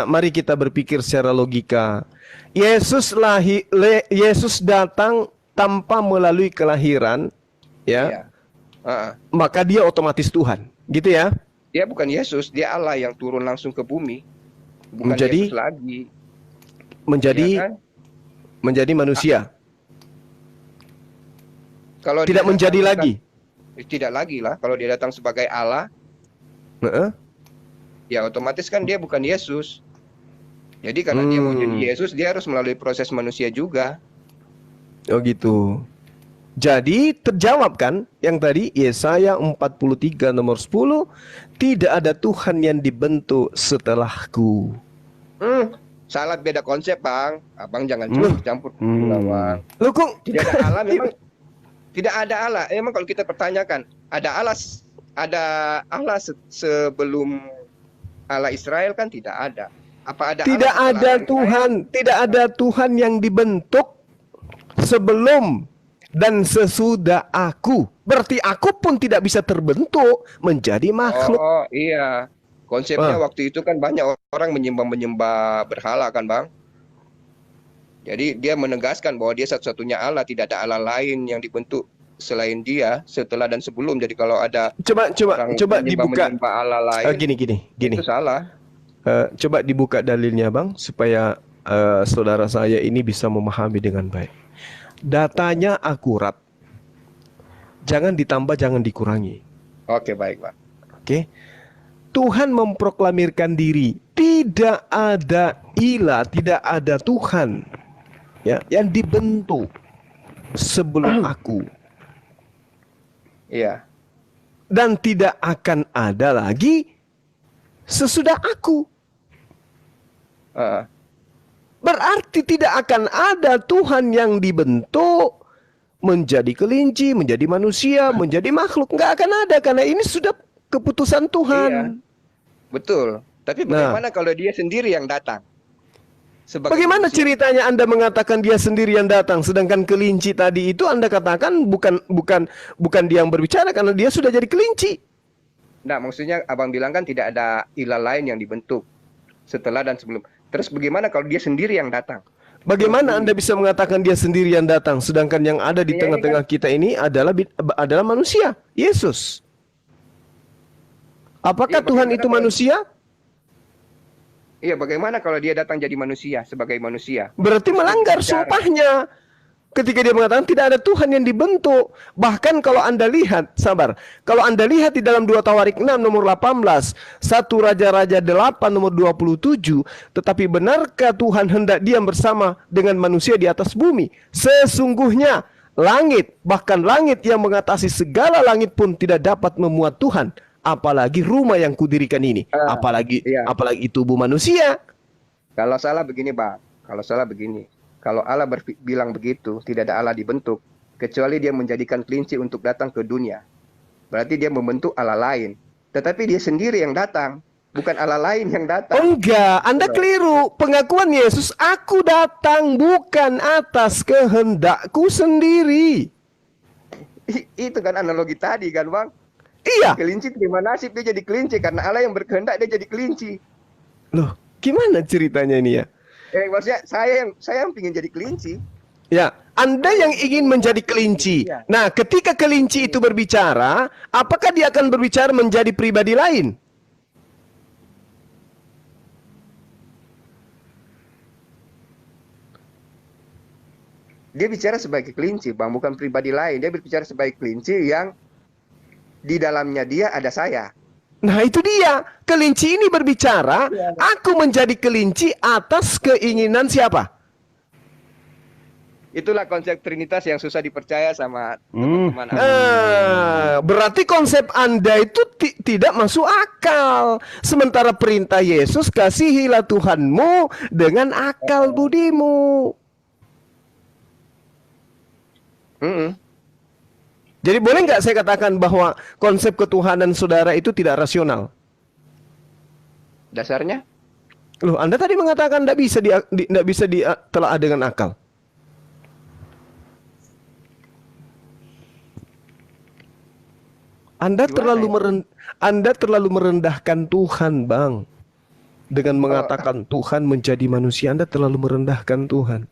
Mari kita berpikir secara logika. Yesus datang tanpa melalui kelahiran, ya. Iya. Ah, Maka dia otomatis Tuhan, gitu ya. dia bukan Yesus, dia Allah yang turun langsung ke bumi. Bukan Menjadi- Yesus lagi. Menjadi Iya kan? menjadi manusia. Kalau Tidak dia menjadi datang lagi. bukan- tidak lagi lah. Kalau dia datang sebagai Allah, Heeh. ya otomatis kan dia bukan Yesus. Jadi karena dia mau jadi Yesus, dia harus melalui proses manusia juga. Oh gitu. Jadi terjawab kan yang tadi Yesaya 43 nomor 10, tidak ada Tuhan yang dibentuk setelahku. Salah, beda konsep, Bang. Abang jangan campur-campur. Bang. Loh kok Tidak ada Allah memang. Tidak ada Allah. Emang kalau kita pertanyakan, ada Allah sebelum Allah Israel kan tidak ada. Apa ada tidak Allah setelah ada Allah Israel? Tuhan, tidak ada Tuhan yang dibentuk sebelum dan sesudah aku. Berarti aku pun tidak bisa terbentuk menjadi makhluk. Oh iya. Konsepnya Ah. waktu itu kan banyak orang menyembah berhala kan, Bang. Jadi dia menegaskan bahwa dia satu-satunya Allah, tidak ada Allah lain yang dibentuk selain dia setelah dan sebelum. Jadi kalau ada Coba orang dibuka. menyembah Allah lain, Gini. itu salah. Coba dibuka dalilnya, Bang, supaya saudara saya ini bisa memahami dengan baik. Datanya akurat. Jangan ditambah, jangan dikurangi. Oke, baik, Pak. Oke. Tuhan memproklamirkan diri, tidak ada ilah, tidak ada Tuhan ya yang dibentuk sebelum aku, Iya. dan tidak akan ada lagi sesudah aku. Ah. Berarti tidak akan ada Tuhan yang dibentuk menjadi kelinci, menjadi manusia, menjadi makhluk. Nggak akan ada, karena ini sudah keputusan Tuhan. Iya. Betul. Tapi bagaimana kalau dia sendiri yang datang? Sebagai Bagaimana manusia? ceritanya Anda mengatakan dia sendiri yang datang, sedangkan kelinci tadi itu Anda katakan bukan dia yang berbicara karena dia sudah jadi kelinci. Nah, maksudnya Abang bilang kan tidak ada ilah lain yang dibentuk setelah dan sebelum. Terus bagaimana kalau dia sendiri yang datang? Bagaimana Anda bisa mengatakan dia sendiri yang datang, sedangkan yang ada di Iya, ini tengah-tengah kita ini adalah manusia, Yesus. Apakah Iya, Tuhan bagaimana itu kalau- manusia? Iya, bagaimana kalau dia datang jadi manusia sebagai manusia? Berarti melanggar Bicara. sumpahnya. Ketika dia mengatakan tidak ada Tuhan yang dibentuk. Bahkan kalau Anda lihat, kalau Anda lihat di dalam 2 Tawarik 6 nomor 18, 1 Raja-Raja 8 nomor 27, tetapi benarkah Tuhan hendak diam bersama dengan manusia di atas bumi? Sesungguhnya langit, bahkan langit yang mengatasi segala langit pun tidak dapat memuat Tuhan. Apalagi rumah yang kudirikan ini, apalagi iya. tubuh manusia. Kalau salah begini, Bang. Kalau salah begini. Kalau Allah bilang begitu, tidak ada Allah dibentuk, kecuali dia menjadikan kelinci untuk datang ke dunia. Berarti dia membentuk Allah lain. Tetapi dia sendiri yang datang, bukan Allah lain yang datang. Enggak, Anda keliru. Pengakuan Yesus, aku datang bukan atas kehendakku sendiri. Itu kan analogi tadi kan, Bang. Iya. Kelinci terima nasib, dia jadi kelinci. Karena Allah yang berkehendak, dia jadi kelinci. Loh, gimana ceritanya ini ya? Maksudnya saya yang ingin jadi kelinci. Ya, Anda yang ingin menjadi kelinci. Iya. Nah, ketika kelinci itu berbicara, apakah dia akan berbicara menjadi pribadi lain? Dia bicara sebagai kelinci, Bang, bukan pribadi lain. Dia berbicara sebagai kelinci yang di dalamnya dia ada saya. Nah, itu dia. Kelinci ini berbicara, aku menjadi kelinci atas keinginan siapa? Itulah konsep Trinitas yang susah dipercaya sama Hmm. teman-teman. Berarti konsep Anda itu tidak masuk akal. Sementara perintah Yesus, kasihilah Tuhanmu dengan akal budimu. Mm-mm. Jadi boleh nggak saya katakan bahwa konsep ketuhanan saudara itu tidak rasional? Dasarnya? Loh, Anda tadi mengatakan tidak bisa ditelaah dengan akal. Anda terlalu merendahkan Tuhan, Bang. Dengan mengatakan Tuhan menjadi manusia, Anda terlalu merendahkan Tuhan.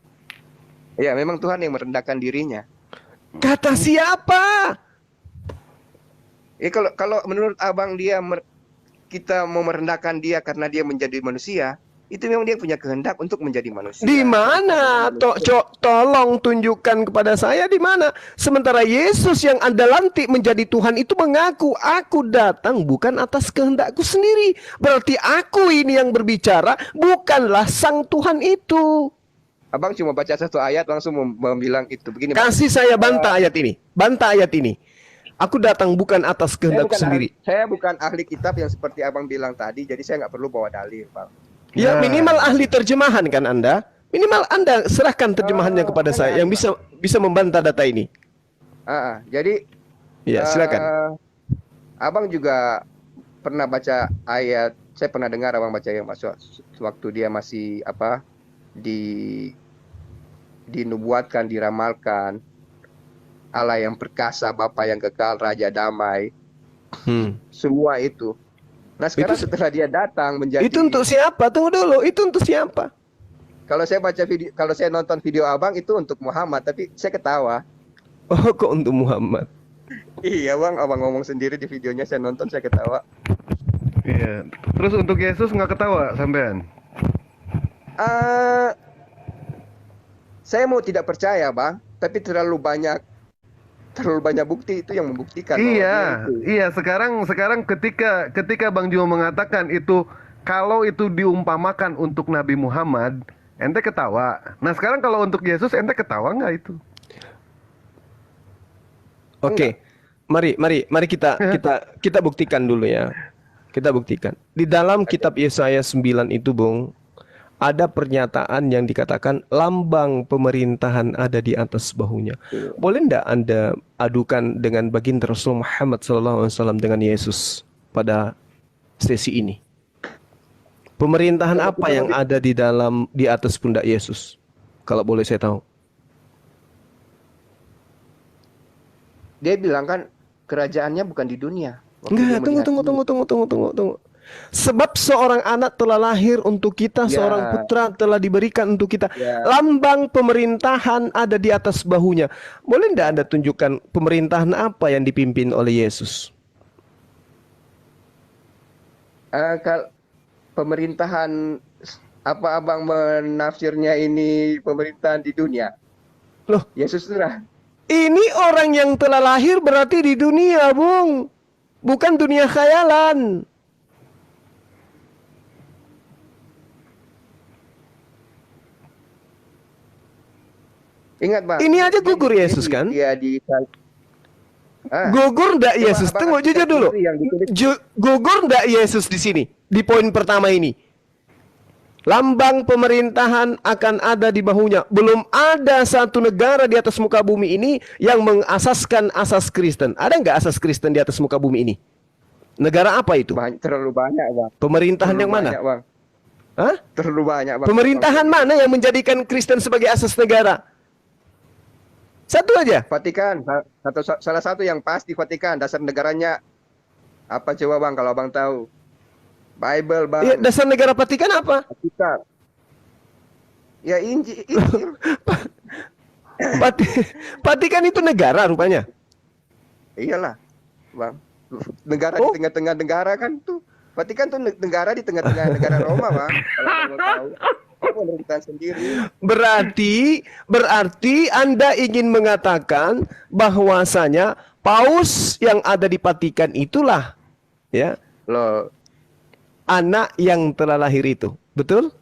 Ya, memang Tuhan yang merendahkan dirinya. Kata siapa? Kalau menurut abang kita mau merendahkan dia karena dia menjadi manusia, itu memang dia punya kehendak untuk menjadi manusia. Di mana? Tolong tunjukkan kepada saya di mana. Sementara Yesus yang Anda lantik menjadi Tuhan itu mengaku, aku datang bukan atas kehendakku sendiri. Berarti aku ini yang berbicara, bukanlah sang Tuhan itu. Abang cuma baca satu ayat langsung bilang itu. Begini, Bang. Kasih saya bantah ayat ini. Bantah ayat ini. Aku datang bukan atas kehendakku sendiri. Saya bukan ahli kitab yang seperti abang bilang tadi, jadi saya nggak perlu bawa dalil, Bang. Ya minimal ahli terjemahan kan Anda. Minimal Anda serahkan terjemahannya kepada saya yang bisa membantah data ini. Jadi ya silakan. Abang juga pernah baca ayat, saya pernah dengar abang baca yang masuk waktu dia masih dinubuatkan, diramalkan, Allah yang perkasa, Bapa yang kekal, Raja damai. Semua itu. Nah sekarang setelah dia datang menjadi. Itu untuk siapa? Tunggu dulu. Itu untuk siapa? Kalau saya baca video, kalau saya nonton video abang itu untuk Muhammad, tapi saya ketawa. Oh, kok untuk Muhammad? Iya bang, abang ngomong sendiri di videonya, saya nonton, saya ketawa. Iya. Terus untuk Yesus nggak ketawa sampean? Saya mau tidak percaya bang, tapi terlalu banyak bukti itu yang membuktikan. Iya. Sekarang ketika Bang Juma mengatakan itu, kalau itu diumpamakan untuk Nabi Muhammad, ente ketawa. Nah sekarang kalau untuk Yesus, ente ketawa nggak itu? Oke, mari kita buktikan dulu ya. Kita buktikan. Di dalam kitab Yesaya 9 itu, Bung, ada pernyataan yang dikatakan lambang pemerintahan ada di atas bahunya. Boleh enggak Anda adukan dengan baginda Rasul Muhammad SAW dengan Yesus pada sesi ini? Pemerintahan apa yang ada di atas pundak Yesus? Kalau boleh saya tahu. Dia bilang kan kerajaannya bukan di dunia. Enggak, tunggu. Sebab seorang anak telah lahir untuk kita, seorang putra telah diberikan untuk kita. Lambang pemerintahan ada di atas bahunya. Boleh tidak Anda tunjukkan pemerintahan apa yang dipimpin oleh Yesus? Pemerintahan apa abang menafsirnya ini pemerintahan di dunia? Loh, Yesus sudah. Ini orang yang telah lahir berarti di dunia, Bung. Bukan dunia khayalan. Ingat bang, ini aja gugur Yesus kan? Gugur ndak Yesus? Tunggu jujur dulu. Gugur ndak Yesus di sini? Di poin pertama ini. Lambang pemerintahan akan ada di bahunya. Belum ada satu negara di atas muka bumi ini yang mengasaskan asas Kristen. Ada nggak asas Kristen di atas muka bumi ini? Negara apa itu? Terlalu banyak bang. Pemerintahan yang mana? Bang. Hah? Terlalu banyak bang. Pemerintahan mana yang menjadikan Kristen sebagai asas negara? Satu aja. Vatikan, salah satu yang pasti Vatikan, dasar negaranya apa coba bang kalau abang tahu? Bible bang. Ya, dasar negara Vatikan apa? Vatikan. Ya Injil. Vatikan itu negara rupanya. Iyalah, bang. Negara di tengah-tengah negara kan tuh. Vatikan tuh negara di tengah-tengah negara Roma bang. Kalau abang tahu. Pemerintahan sendiri. Berarti Anda ingin mengatakan bahwasanya paus yang ada di Vatikan itulah ya anak yang telah lahir itu, betul?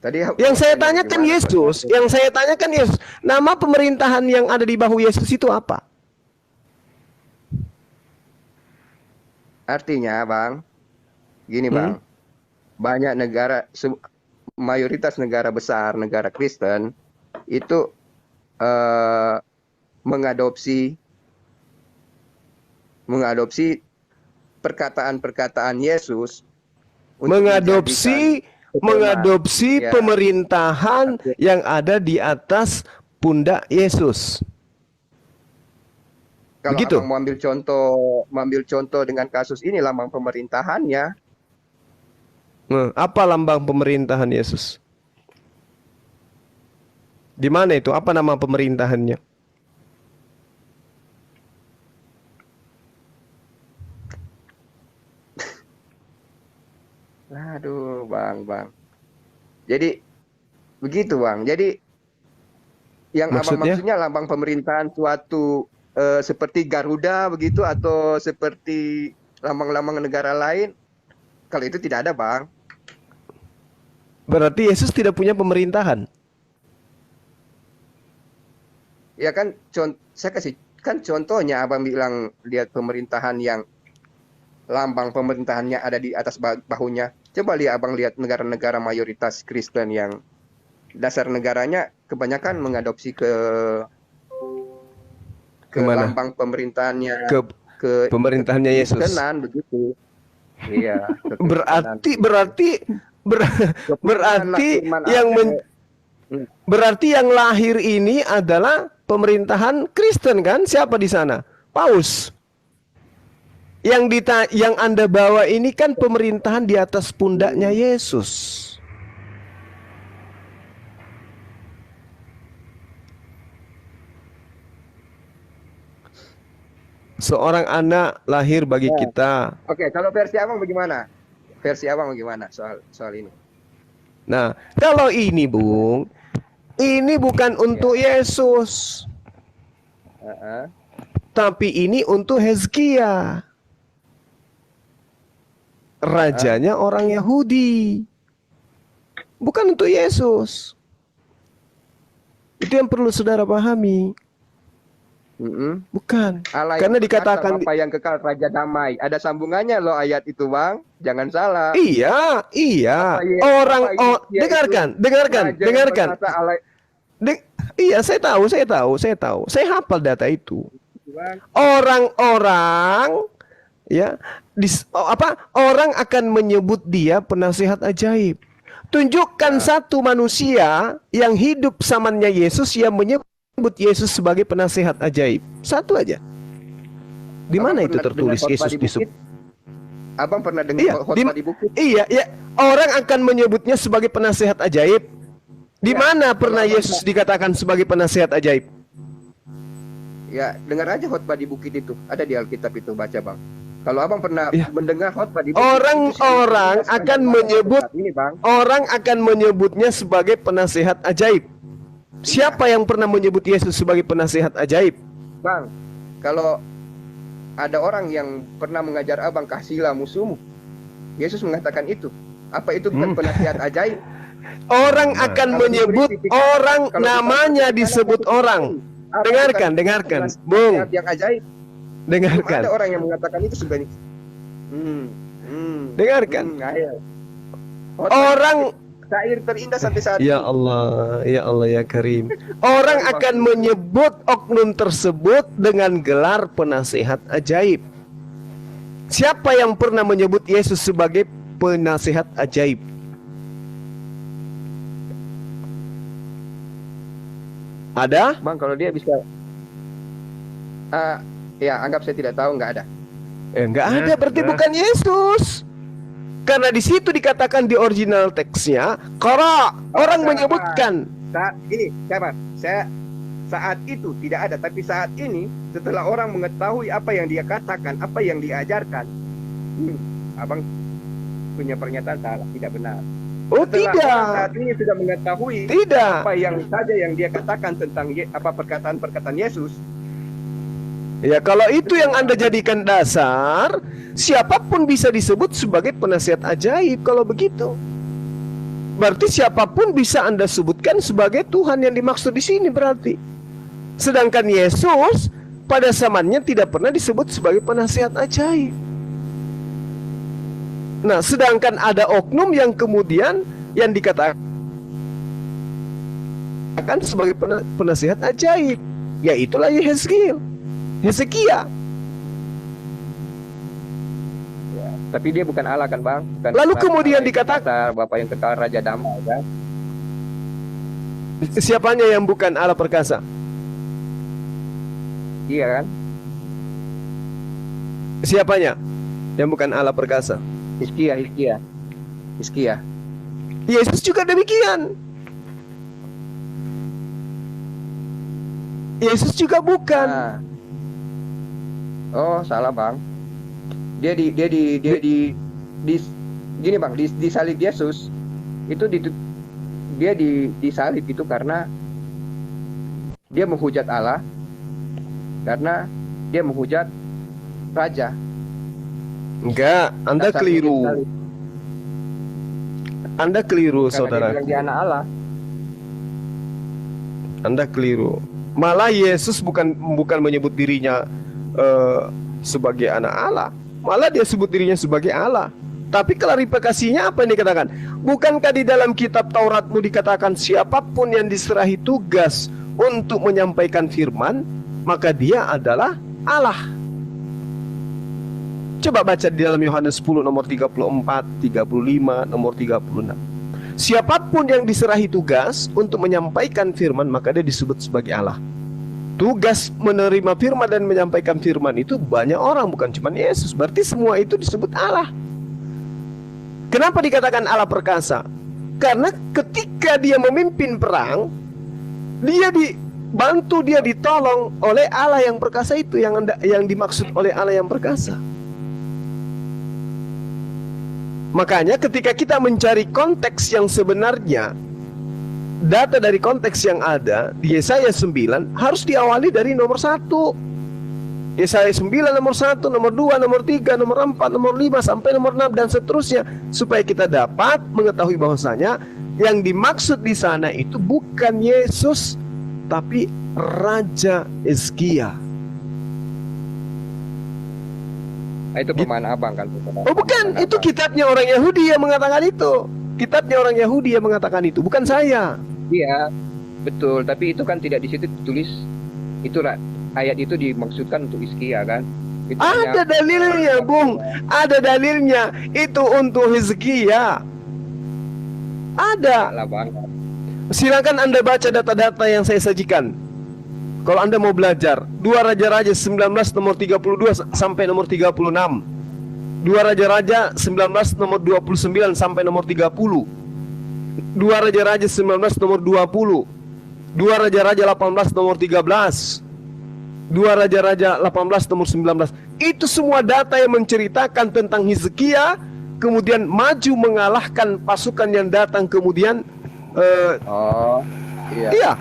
Tadi Yang saya maksudnya tanyakan gimana, Pak? Yesus, yang saya tanyakan Yesus, nama pemerintahan yang ada di bahu Yesus itu apa? Artinya, Bang, gini, Bang. Banyak negara, mayoritas negara besar, negara Kristen itu mengadopsi perkataan-perkataan Yesus untuk Mengadopsi Ya. pemerintahan yang ada di atas pundak Yesus. Kalau Begitu? Abang mau ambil contoh dengan kasus ini lambang pemerintahannya, Apa lambang pemerintahan Yesus? Di mana itu? Apa nama pemerintahannya? aduh, Bang. Jadi begitu, Bang. Jadi yang Abang Maksudnya? maksudnya lambang pemerintahan suatu seperti Garuda begitu atau seperti lambang-lambang negara lain, kalau itu tidak ada, Bang. Berarti Yesus tidak punya pemerintahan. Ya kan, saya kasih kan contohnya Abang bilang lihat pemerintahan yang lambang pemerintahannya ada di atas bahunya. Coba Abang lihat negara-negara mayoritas Kristen yang dasar negaranya kebanyakan mengadopsi ke Kemana? lambang pemerintahannya Ke pemerintahannya Yesus. Kristenan begitu. Iya. Berarti yang lahir ini adalah pemerintahan Kristen kan? Siapa di sana? Paus. Yang Anda bawa ini kan pemerintahan di atas pundaknya Yesus. Seorang anak lahir bagi kita. Oke, kalau versi Abang bagaimana? Versi Abang bagaimana soal ini? Nah, kalau ini, Bung, ini bukan untuk Yesus, tapi ini untuk Hezkia. Rajanya orang Yahudi. Bukan untuk Yesus. Itu yang perlu saudara pahami. Bukan. Allah Karena yang dikatakan apa yang kekal raja damai. Ada sambungannya loh ayat itu, Bang. Jangan salah. Iya. Dengarkan. Iya, saya tahu. Saya hafal data itu. Orang-orang orang akan menyebut dia penasihat ajaib. Tunjukkan satu manusia yang hidup zamannya Yesus yang menyebut Yesus sebagai penasihat ajaib. Satu aja. Di mana itu tertulis Yesus disebut? Abang pernah dengar khotbah di bukit? Iya. Orang akan menyebutnya sebagai penasihat ajaib. Di mana pernah Yesus dikatakan sebagai penasihat ajaib? Ya, dengar aja khotbah di bukit itu. Ada di Alkitab itu, baca, Bang. Kalau Abang pernah mendengar khotbah di bukit, orang akan menyebutnya sebagai penasihat ajaib. Siapa yang pernah menyebut Yesus sebagai penasihat ajaib? Bang, kalau ada orang yang pernah mengajar Abang, kasihlah musuhmu. Yesus mengatakan itu. Apa itu bukan penasihat ajaib? Orang akan menyebut orang, namanya disebut orang. Dengarkan, Bung. Yang ajaib. Dengarkan. Ada orang yang mengatakan itu sebenarnya. Dengarkan. Orang syair terindah sampai saat ini. Ya Allah ya Karim. Orang akan menyebut oknum tersebut dengan gelar penasihat ajaib. Siapa yang pernah menyebut Yesus sebagai penasihat ajaib? Ada? Bang, kalau dia bisa ya anggap saya tidak tahu, nggak ada. Nggak ada, berarti bukan Yesus. Karena di situ dikatakan di original teksnya, qara, orang menyebutkan. Saat itu tidak ada, tapi saat ini setelah orang mengetahui apa yang dia katakan, apa yang diajarkan, Abang punya pernyataan salah, tidak benar. Oh, setelah tidak. Orang saat ini sudah mengetahui apa yang saja yang dia katakan tentang perkataan-perkataan Yesus. Ya, kalau itu yang Anda jadikan dasar, siapapun bisa disebut sebagai penasihat ajaib kalau begitu. Berarti siapapun bisa Anda sebutkan sebagai Tuhan yang dimaksud di sini berarti. Sedangkan Yesus pada zamannya tidak pernah disebut sebagai penasihat ajaib. Nah, sedangkan ada oknum yang kemudian yang dikatakan sebagai penasihat ajaib, yaitulah Hezekia. Ya, tapi dia bukan Allah kan Bang? Bukan Lalu Tuhan kemudian Allah yang dikatakan, kata Bapa yang kekal Raja Damai kan? siapanya yang bukan Allah perkasa? Iya kan? Siapanya yang bukan Allah perkasa? Hizkia. Yesus juga demikian. Yesus juga bukan. Nah. Oh, salah Bang. Dia di gini Bang, di salib Yesus itu dia disalib itu karena dia menghujat Allah, karena dia menghujat raja. Enggak, Anda Dasarnya keliru. dia disalib. Anda keliru, Karena saudara. dia bilang dia anak Allah. Anda keliru. Malah Yesus bukan menyebut dirinya sebagai anak Allah. Malah dia sebut dirinya sebagai Allah. Tapi klarifikasinya apa yang dikatakan? Bukankah di dalam kitab Tauratmu dikatakan siapapun yang diserahi tugas untuk menyampaikan firman, maka dia adalah Allah. Coba baca di dalam Yohanes 10 nomor 34, 35, nomor 36. Siapapun yang diserahi tugas untuk menyampaikan firman, maka dia disebut sebagai Allah. Tugas menerima firman dan menyampaikan firman itu banyak orang, bukan cuma Yesus. Berarti semua itu disebut Allah. Kenapa dikatakan Allah perkasa? Karena ketika dia memimpin perang, dia dibantu, dia ditolong oleh Allah yang perkasa itu, yang dimaksud oleh Allah yang perkasa. Makanya ketika kita mencari konteks yang sebenarnya, data dari konteks yang ada di Yesaya 9 harus diawali dari nomor 1. Yesaya 9 nomor 1, nomor 2, nomor 3, nomor 4, nomor 5 sampai nomor 6 dan seterusnya, supaya kita dapat mengetahui bahwasanya yang dimaksud di sana itu bukan Yesus tapi Raja Hizkia. Itu pemahaman Abang kan? Oh bukan, itu kitabnya orang Yahudi yang mengatakan itu. Kitabnya orang Yahudi yang mengatakan itu, bukan saya. Iya, betul. Tapi itu kan tidak di situ ditulis. Itulah ayat itu dimaksudkan untuk Hizkia kan? Itu Ada dalilnya, Bung. Ada dalilnya. Itu untuk Hizkia. Ada. lah Bang. Silakan Anda baca data-data yang saya sajikan. Kalau Anda mau belajar, 2 Raja-Raja 19 nomor 32 sampai nomor 36. 2 Raja-Raja 19 nomor 29 sampai nomor 30. 2 Raja-Raja 19 nomor 20. 2 Raja-Raja 18 nomor 13. 2 Raja-Raja 18 nomor 19. Itu semua data yang menceritakan tentang Hizkia kemudian maju mengalahkan pasukan yang datang kemudian Oh, iya. iya,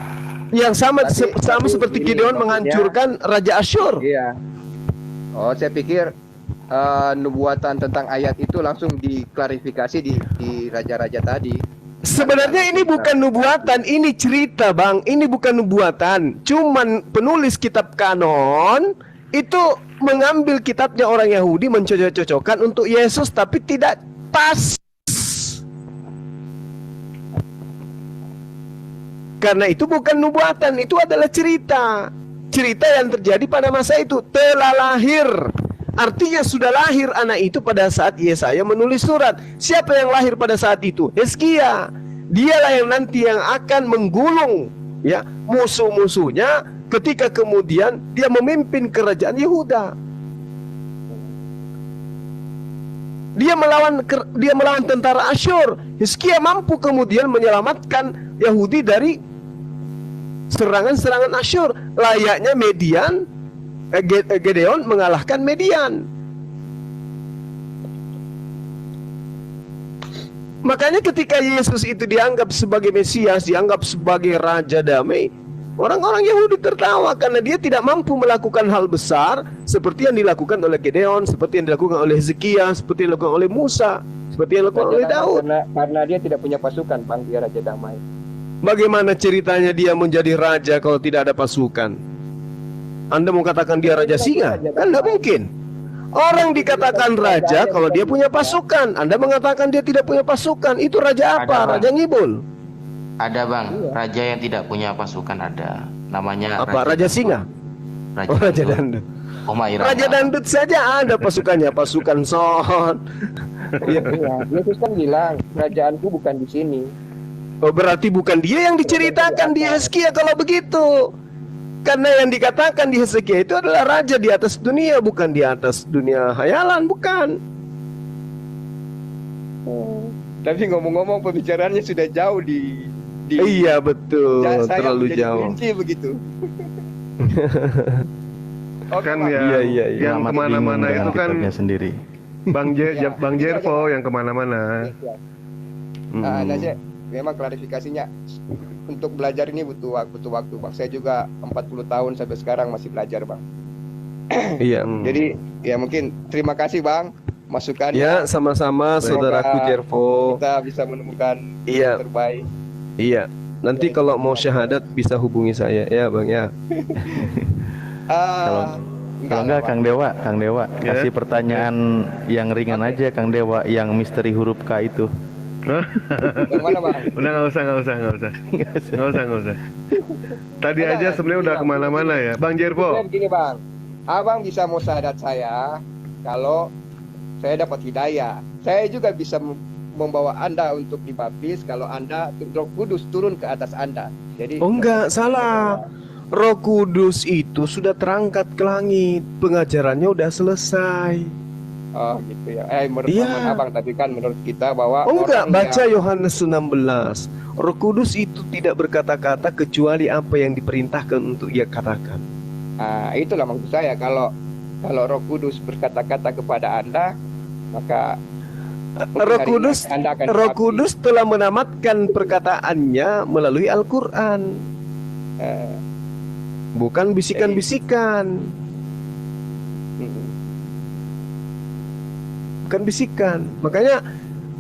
yang sama Tapi seperti ini Gideon maksudnya- menghancurkan Raja Asyur. Iya. Oh, saya pikir nubuatan tentang ayat itu langsung diklarifikasi di raja-raja tadi. Sebenarnya ini bukan nubuatan, ini cerita, Bang. Ini bukan nubuatan. Cuman penulis kitab kanon itu mengambil kitabnya orang Yahudi, mencocok-cocokkan untuk Yesus, tapi tidak pas. Karena itu bukan nubuatan, itu adalah cerita. Cerita yang terjadi pada masa itu, telah lahir. Artinya sudah lahir anak itu pada saat Yesaya menulis surat. Siapa yang lahir pada saat itu? Hizkia. Dialah yang nanti yang akan menggulung ya musuh-musuhnya ketika kemudian dia memimpin kerajaan Yehuda. Dia melawan tentara Asyur. Hizkia mampu kemudian menyelamatkan Yahudi dari serangan-serangan Asyur. Layaknya Gideon mengalahkan Median. Makanya ketika Yesus itu dianggap sebagai Mesias, dianggap sebagai Raja Damai, orang-orang Yahudi tertawa karena dia tidak mampu melakukan hal besar seperti yang dilakukan oleh Gideon, seperti yang dilakukan oleh Hizkia, seperti yang dilakukan oleh Musa, seperti yang dilakukan oleh Daud. Karena dia tidak punya pasukan, Bang, dia raja damai. Bagaimana ceritanya dia menjadi raja kalau tidak ada pasukan? Anda mau katakan dia raja singa? Kan tidak mungkin. Orang dikatakan raja kalau dia punya pasukan. Anda mengatakan dia tidak punya pasukan. Itu raja apa? Ada, Bang. Raja ngibul. Ada bang, raja yang tidak punya pasukan ada. Namanya Apa? Raja singa? Raja Oh, raja Dandut. dandut. Oma Irama. Raja dandut saja ada pasukannya. Pasukan son. Ya. Iya, Yesus kan bilang, kerajaanku bukan di sini. Oh, berarti bukan dia yang diceritakan di Hezkia kalau begitu. Karena yang dikatakan di Hezkia itu adalah raja di atas dunia, bukan di atas dunia hayalan, bukan. Tapi ngomong-ngomong pembicaraannya sudah jauh di Iya betul, saya terlalu menjadi jauh. kunci begitu. Oke, Kan Bang. yang, Iya. yang Amat kemana-mana bingung itu dengan kan kitabnya sendiri. Iya. Bang Jervo yang kemana-mana. Iya. Hmm. Nah, saya memang klarifikasinya untuk belajar ini butuh waktu, Bang. Saya juga 40 tahun sampai sekarang masih belajar, Bang. Iya. Jadi ya mungkin terima kasih, Bang, masukan Ya, sama-sama saudaraku Jervo. kita bisa menemukan Iya. yang terbaik. Iya. Nanti kalau mau syahadat bisa hubungi saya ya, Bang ya. Kalau enggak Kang Dewa, Ya. kasih pertanyaan yang ringan aja Kang Dewa, yang misteri huruf K itu. Yang mana, Bang? Udah nggak usah. Tadi Enggak, aja sebenarnya udah gini, Bang. kemana-mana ya, Bang Jervo. Begini, Bang. Abang bisa mau syahadat saya kalau saya dapat hidayah. Saya juga bisa membawa Anda untuk dibaptis kalau Anda Roh Kudus turun ke atas Anda. Jadi Oh enggak, salah. Roh Kudus itu sudah terangkat ke langit. Pengajarannya udah selesai. oh gitu ya. Menurut Iya. paman Abang tapi kan menurut kita bahwa Oh enggak, orang baca yang- Yohanes 16. Roh Kudus itu tidak berkata-kata kecuali apa yang diperintahkan untuk ia katakan. Nah, itulah maksud saya kalau Roh Kudus berkata-kata kepada Anda, maka mungkin Roh hari ini Kudus Anda akan Roh dibaptis. Kudus telah menamatkan perkataannya melalui Al-Quran, Eh, bukan bisikan-bisikan. mm, Bukan bisikan.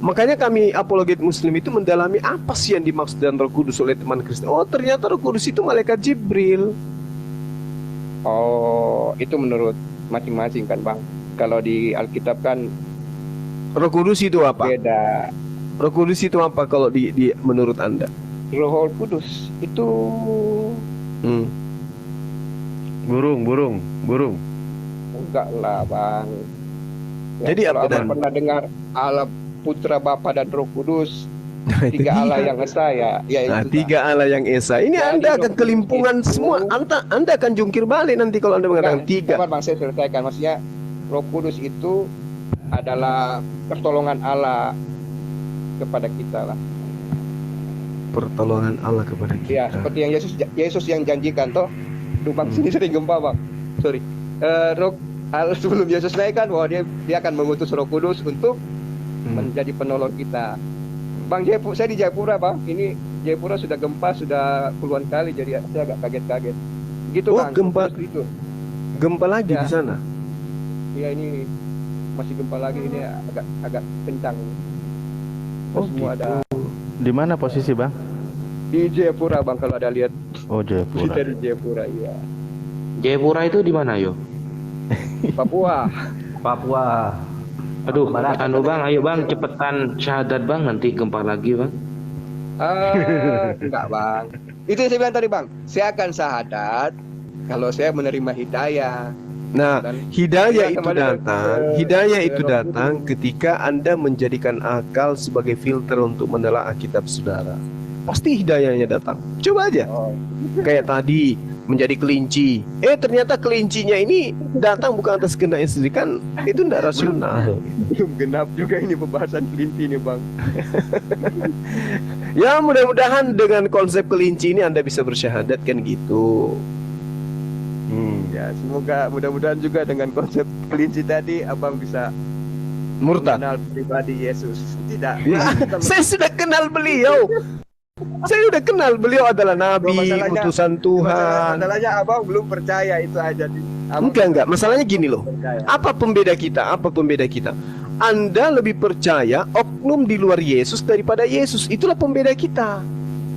Makanya kami apologet Muslim itu mendalami apa sih yang dimaksud dengan Roh Kudus oleh teman Kristen. Oh, ternyata Roh Kudus itu malaikat Jibril. oh, itu menurut masing-masing kan, Bang. Kalau di Alkitab kan Roh Kudus itu apa? beda. Roh Kudus itu apa kalau di menurut Anda? Roh Kudus itu Hmm. Burung. enggak lah, Bang. Jadi kalau apa, Abang Dan? pernah dengar Allah, Putra, Bapa dan Roh Kudus, Itu tiga Allah dia. yang esa ya. Ya Nah, itu. tiga Allah yang esa. Ini Jadi Anda Roh akan Kudus kelimpungan itu- semua. Anda akan jungkir balik nanti kalau Anda mengatakan tiga. Sabar, Bang, saya selesaikan. Maksudnya Roh Kudus itu adalah pertolongan Allah kepada kita lah. Pertolongan Allah kepada kita. Ya, seperti yang Yesus yang janjikan toh. Duh, Bang, sini sering gempa, Bang. Sorry. Sebelum Yesus naik kan, bahwa dia akan mengutus Roh Kudus untuk menjadi penolong kita. Bang Jayapura, saya di Jayapura, Bang. Ini Jayapura sudah gempa sudah puluhan kali, jadi saya agak kaget-kaget. Gitu, Oh, Bang. gempa. Roh Kudus itu. Gempa lagi Ya. di sana. Iya, ini masih gempa lagi, ini agak kencang. Oh, Semua gitu. ada Di mana posisi Bang? di Jayapura, Bang, kalau ada lihat Oh, Jayapura. berita di Jayapura, iya. Jayapura itu di mana yo? Papua. Papua. Aduh, Mana? anu bang, ayo bang, cepetan syahadat bang, nanti gempa lagi bang. Enggak, Bang. Itu yang saya bilang tadi, Bang. Saya akan syahadat kalau saya menerima hidayah. Nah, Dan hidayah kita itu kembali datang, ke- hidayah ke itu Roh datang ketika Anda menjadikan akal sebagai filter untuk menelaah kitab saudara. Pasti hidayahnya datang. Coba aja. Oh, Kayak tadi menjadi kelinci. Ternyata kelincinya ini datang bukan atas kehendaknya sendiri, kan itu tidak rasional. belum genap juga ini pembahasan kelinci ini, Bang. Ya, mudah-mudahan dengan konsep kelinci ini Anda bisa bersyahadat kan gitu. Ya, semoga mudah-mudahan juga dengan konsep kelinci tadi Abang bisa Murtad. mengenal pribadi Yesus. Tidak. Ya, saya sudah kenal beliau. Saya sudah kenal beliau adalah nabi, Masalahnya- utusan Tuhan. Masalahnya Abang belum percaya itu aja. Abang Enggak. Masalahnya gini loh. belum percaya. Apa pembeda kita? Anda lebih percaya oknum di luar Yesus daripada Yesus. Itulah pembeda kita.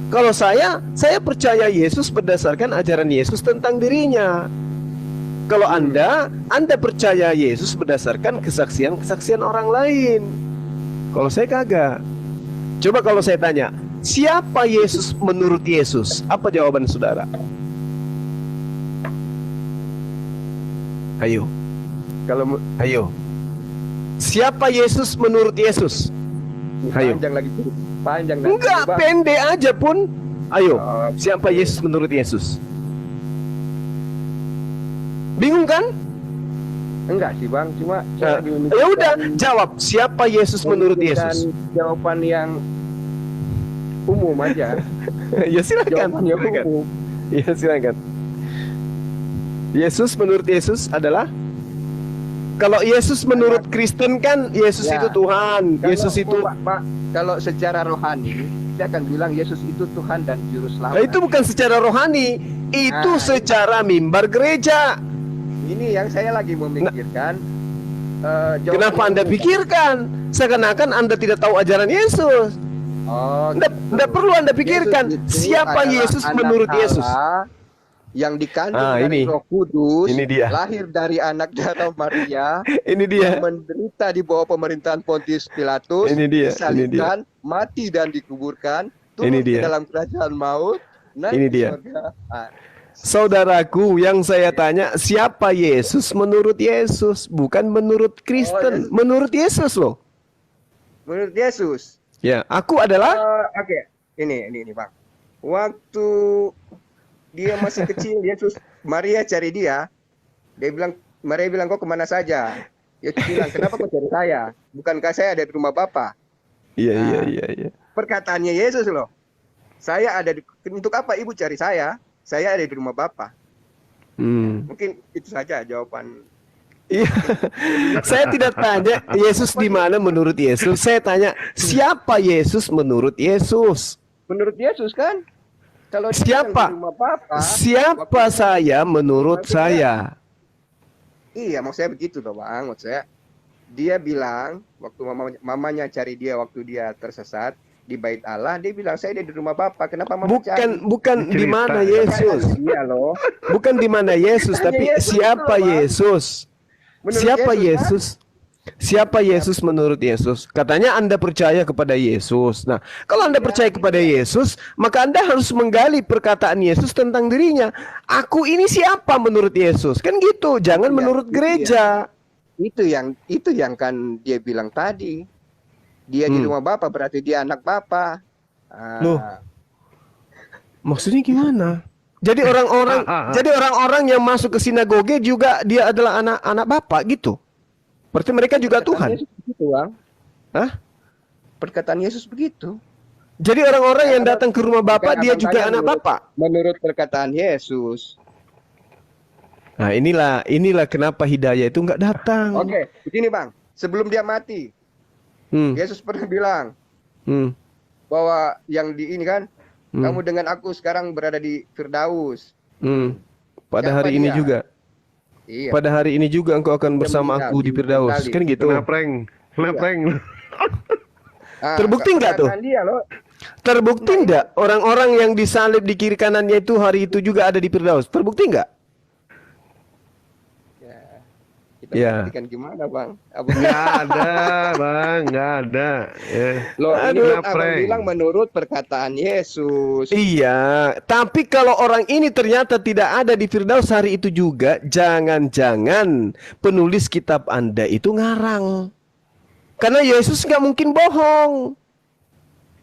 Kalau saya percaya Yesus berdasarkan ajaran Yesus tentang dirinya. Kalau Anda percaya Yesus berdasarkan kesaksian-kesaksian orang lain. Kalau saya kagak. Coba kalau saya tanya, siapa Yesus menurut Yesus? Apa jawaban saudara? Ayo. Ayo. Siapa Yesus menurut Yesus? Ayo. Panjang lagi. Panjang. Enggak, Bang. pendek aja pun. Ayo. Siapa Yesus menurut Yesus? Bingung kan? Enggak sih Bang, cuma saya lagi memikirkan- Ya udah, jawab. Siapa Yesus menurut Yesus? Jawaban yang umum aja. Ya silakan. Jawaban yang umum. Ya silakan. Yesus menurut Yesus adalah, kalau Yesus menurut Kristen kan Yesus Ya. itu Tuhan. Kalau- Yesus itu Pak, kalau secara rohani, saya akan bilang Yesus itu Tuhan dan juru selamat. Nah, itu bukan secara rohani, itu Nah, secara mimbar gereja. Ini yang saya lagi memikirkan. Jawaban Kenapa yang Anda umum. pikirkan seakan-akan Anda tidak tahu ajaran Yesus? Oh, Nggak perlu Anda pikirkan Yesus itu siapa adalah Yesus anak menurut Yesus. Allah yang dikandung Ah, dari ini. Roh Kudus, Ini dia. lahir dari anak darah Maria, Ini dia. yang menderita di bawah pemerintahan Pontius Pilatus, Ini dia, disalibkan, mati dan dikuburkan, turun Ini ke dia. dalam kerajaan maut, naik Ini ke dia. surga. Ah, Saudaraku, yang saya tanya, siapa Yesus menurut Yesus, bukan menurut Kristen, Yesus. menurut Yesus loh. menurut Yesus. Ya, aku adalah Oke, ini Bang. Waktu dia masih kecil, Yesus, Maria cari dia. Maria bilang, kau kemana saja? Yesus bilang, kenapa kau cari saya? Bukankah saya ada di rumah Bapa? iya. Perkataannya Yesus loh. Saya ada untuk apa ibu cari saya? Saya ada di rumah Bapa. Mungkin itu saja jawaban. Iya. Saya tidak tanya Yesus di mana menurut Yesus. Saya tanya siapa Yesus menurut Yesus. Menurut Yesus kan? Kalau dia Siapa? di rumah Bapa, Siapa saya menurut saya? iya, maksud saya begitu toh Bang. Maksud saya dia bilang waktu mamanya cari dia waktu dia tersesat di bait Allah, dia bilang saya ada di rumah Bapa. Kenapa mama cari? Bukan di mana Yesus. Iya loh. Bukan di mana Yesus, Tanya tapi Yesus, siapa betul, Bang. Yesus? Menurut Siapa Yesus, Yesus? Siapa Yesus menurut Yesus? Katanya Anda percaya kepada Yesus. Nah, kalau Anda percaya kepada Yesus, maka Anda harus menggali perkataan Yesus tentang dirinya. Aku ini siapa menurut Yesus? Kan gitu, jangan Iya, menurut itu gereja. Itu yang kan dia bilang tadi. Dia di rumah Bapa berarti dia anak Bapa. Loh. Maksudnya gimana? Jadi orang-orang yang masuk ke sinagoge juga dia adalah anak-anak Bapak gitu. Berarti mereka juga Perkataan Tuhan. Yesus begitu, Bang. Hah? Perkataan Yesus begitu. Jadi orang-orang yang datang ke rumah Bapak Bukan dia abang juga saya anak Bapak. Menurut perkataan Yesus. Nah, inilah kenapa hidayah itu nggak datang. Oke, begini Bang. Sebelum dia mati, Hmm, Yesus pernah bilang hmm, bahwa yang di ini kan, hmm, kamu dengan aku sekarang berada di Firdaus. hmm. Pada Siapa hari ini dia? juga. Iya. Pada hari ini juga engkau akan bersama meninggal aku di di Firdaus. Bali. Kan gitu. Lepreng. Ah, Terbukti nggak tuh? perkataan Dia loh. Terbukti nggak orang-orang yang disalib di kiri kanannya itu hari itu juga ada di Firdaus? Terbukti nggak? Kita Ya. buktikan gimana Bang? Abang Nggak ada, Bang, nggak ada. Loh, ini Aduh. kan Abang bilang menurut perkataan Yesus. Iya, tapi kalau orang ini ternyata tidak ada di Firdaus hari itu juga, jangan-jangan penulis kitab Anda itu ngarang. Karena Yesus nggak mungkin bohong.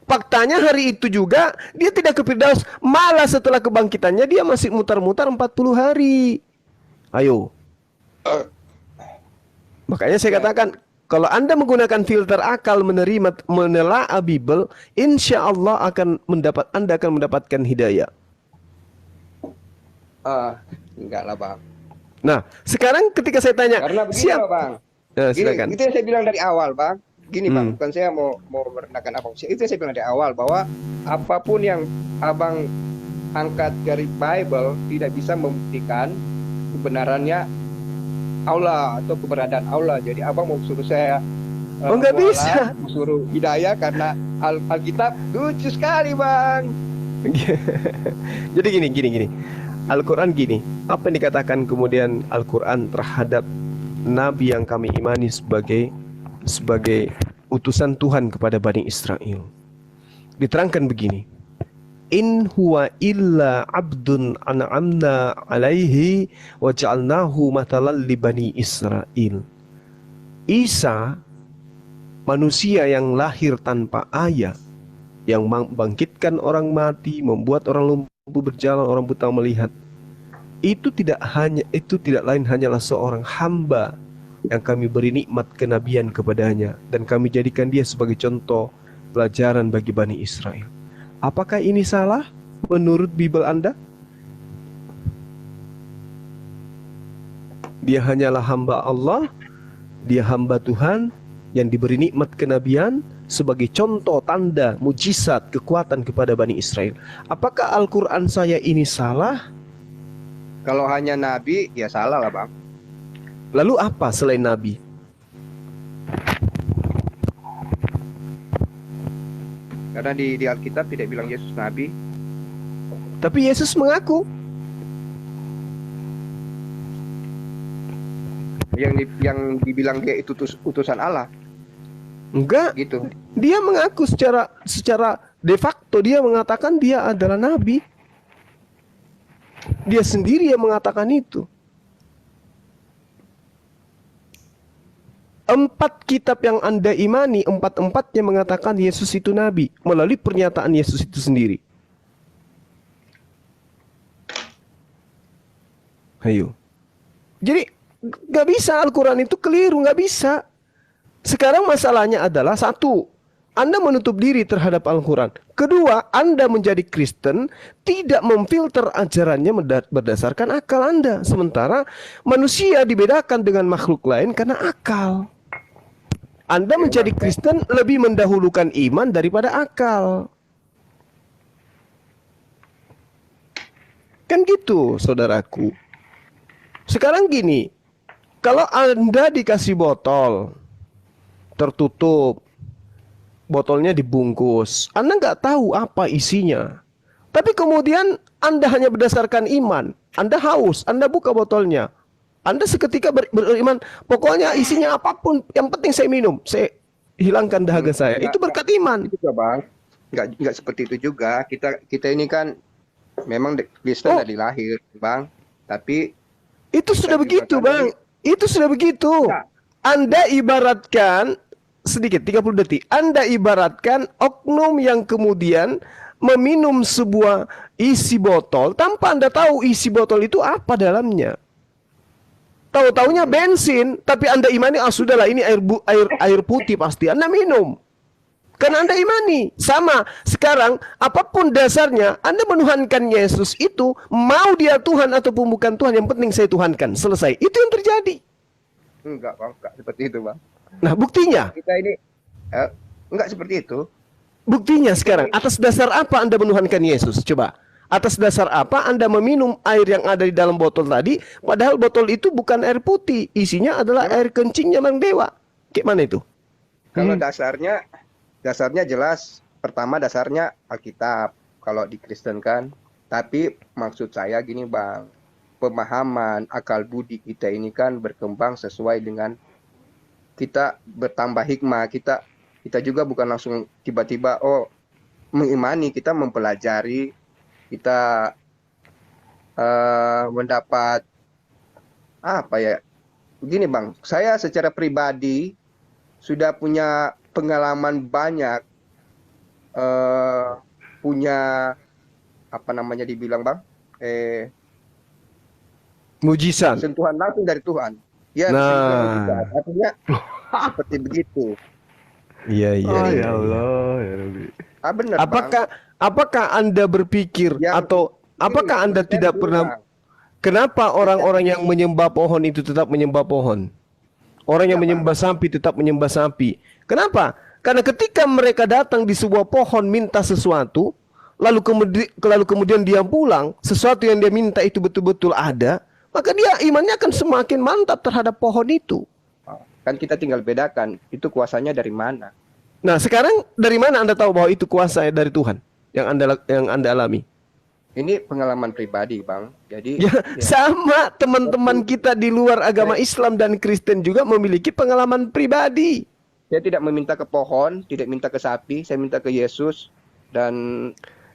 Faktanya hari itu juga dia tidak ke Firdaus, malah setelah kebangkitannya dia masih mutar-mutar 40 hari. Ayo. Makanya saya katakan, kalau Anda menggunakan filter akal menelaah Bible, insya Allah Anda akan mendapatkan hidayah. Enggak lah Bang. Nah, sekarang ketika saya tanya, Karena begini loh Bang. Nah, Gini, silakan. itu yang saya bilang dari awal Bang. Gini Bang, Hmm. bukan saya mau merendahkan Abang. Itu yang saya bilang dari awal bahwa apapun yang Abang angkat dari Bible tidak bisa membuktikan kebenarannya Allah atau keberadaan Allah. Jadi Abang mau suruh saya Oh, nggak bisa. Suruh hidayah karena Alkitab lucu sekali bang. Jadi gini. Al-Quran gini. Apa yang dikatakan kemudian Al-Quran terhadap Nabi yang kami imani sebagai utusan Tuhan kepada Bani Israel? Diterangkan begini. In huwa illa abdun an'amna alaihi wa ja'alnahu matalan li Bani Israel. Isa, manusia yang lahir tanpa ayah, yang membangkitkan orang mati, membuat orang lumpuh berjalan, orang buta melihat. Itu tidak lain hanyalah seorang hamba yang kami beri nikmat kenabian kepadanya, dan kami jadikan dia sebagai contoh pelajaran bagi Bani Israel. Apakah ini salah menurut Bible Anda? Dia hanyalah hamba Allah, dia hamba Tuhan yang diberi nikmat kenabian sebagai contoh, tanda, mujizat, kekuatan kepada Bani Israel. Apakah Al-Quran saya ini salah? Kalau hanya nabi ya salah lah bang. Lalu apa selain nabi? Karena di Alkitab tidak bilang Yesus nabi. Tapi Yesus mengaku. Yang dibilang dia itu utusan Allah. Enggak. Gitu. Dia mengaku secara de facto, dia mengatakan dia adalah nabi. Dia sendiri yang mengatakan itu. 4 kitab yang Anda imani, 4-4-nya mengatakan Yesus itu nabi melalui pernyataan Yesus itu sendiri. Ayo. Jadi gak bisa Al-Quran itu keliru, gak bisa. Sekarang masalahnya adalah satu, Anda menutup diri terhadap Al-Quran. Kedua, Anda menjadi Kristen tidak memfilter ajarannya berdasarkan akal Anda. Sementara manusia dibedakan dengan makhluk lain karena akal. Anda menjadi Kristen lebih mendahulukan iman daripada akal. Kan gitu, saudaraku. Sekarang gini, kalau Anda dikasih botol tertutup, botolnya dibungkus, Anda nggak tahu apa isinya. Tapi kemudian Anda hanya berdasarkan iman, Anda haus, Anda buka botolnya, Anda seketika beriman, pokoknya isinya apapun, yang penting saya minum, saya hilangkan dahaga saya. Itu berkat iman. Itu bang, nggak seperti itu juga. Kita ini kan memang Kristen dari lahir, bang. Tapi itu sudah begitu, bang. Itu sudah begitu. Anda ibaratkan sedikit 30 detik. Anda ibaratkan oknum yang kemudian meminum sebuah isi botol tanpa Anda tahu isi botol itu apa dalamnya. Tahu-taunya bensin, tapi Anda imani, sudahlah ini air putih pasti. Anda minum. Karena Anda imani. Sama, sekarang apapun dasarnya, Anda menuhankan Yesus itu, mau dia Tuhan ataupun bukan Tuhan, yang penting saya tuhankan. Selesai. Itu yang terjadi. Enggak bang, enggak seperti itu bang. Nah, buktinya? Kita ini enggak seperti itu. Buktinya sekarang, atas dasar apa Anda menuhankan Yesus? Coba. Atas dasar apa Anda meminum air yang ada di dalam botol tadi, padahal botol itu bukan air putih, isinya adalah air kencingnya Bang Dewa. Kayak mana itu? Kalau dasarnya jelas. Pertama dasarnya Alkitab kalau di Kristen kan. Tapi maksud saya gini bang, pemahaman akal budi kita ini kan berkembang sesuai dengan kita bertambah hikmah. Kita juga bukan langsung tiba-tiba mengimani, kita mempelajari, kita mendapat apa ya? Begini bang, saya secara pribadi sudah punya pengalaman banyak, punya apa namanya dibilang bang? Mujizat. Sentuhan langsung dari Tuhan. Ya, nah, artinya seperti begitu. Iya. Ya Allah, ya Rabbi. Benar, apakah Anda berpikir atau apakah Anda tidak pernah? Kenapa orang-orang yang menyembah pohon itu tetap menyembah pohon? Orang yang menyembah sapi tetap menyembah sapi. Kenapa? Karena ketika mereka datang di sebuah pohon minta sesuatu, lalu kemudian dia pulang, sesuatu yang dia minta itu betul-betul ada, maka dia imannya akan semakin mantap terhadap pohon itu. Kan kita tinggal bedakan itu kuasanya dari mana. Nah, sekarang dari mana Anda tahu bahwa itu kuasa dari Tuhan yang Anda alami? Ini pengalaman pribadi, Bang. Jadi Ya, sama teman-teman kita di luar agama Islam dan Kristen juga memiliki pengalaman pribadi. saya tidak meminta ke pohon, tidak minta ke sapi, saya minta ke Yesus. Dan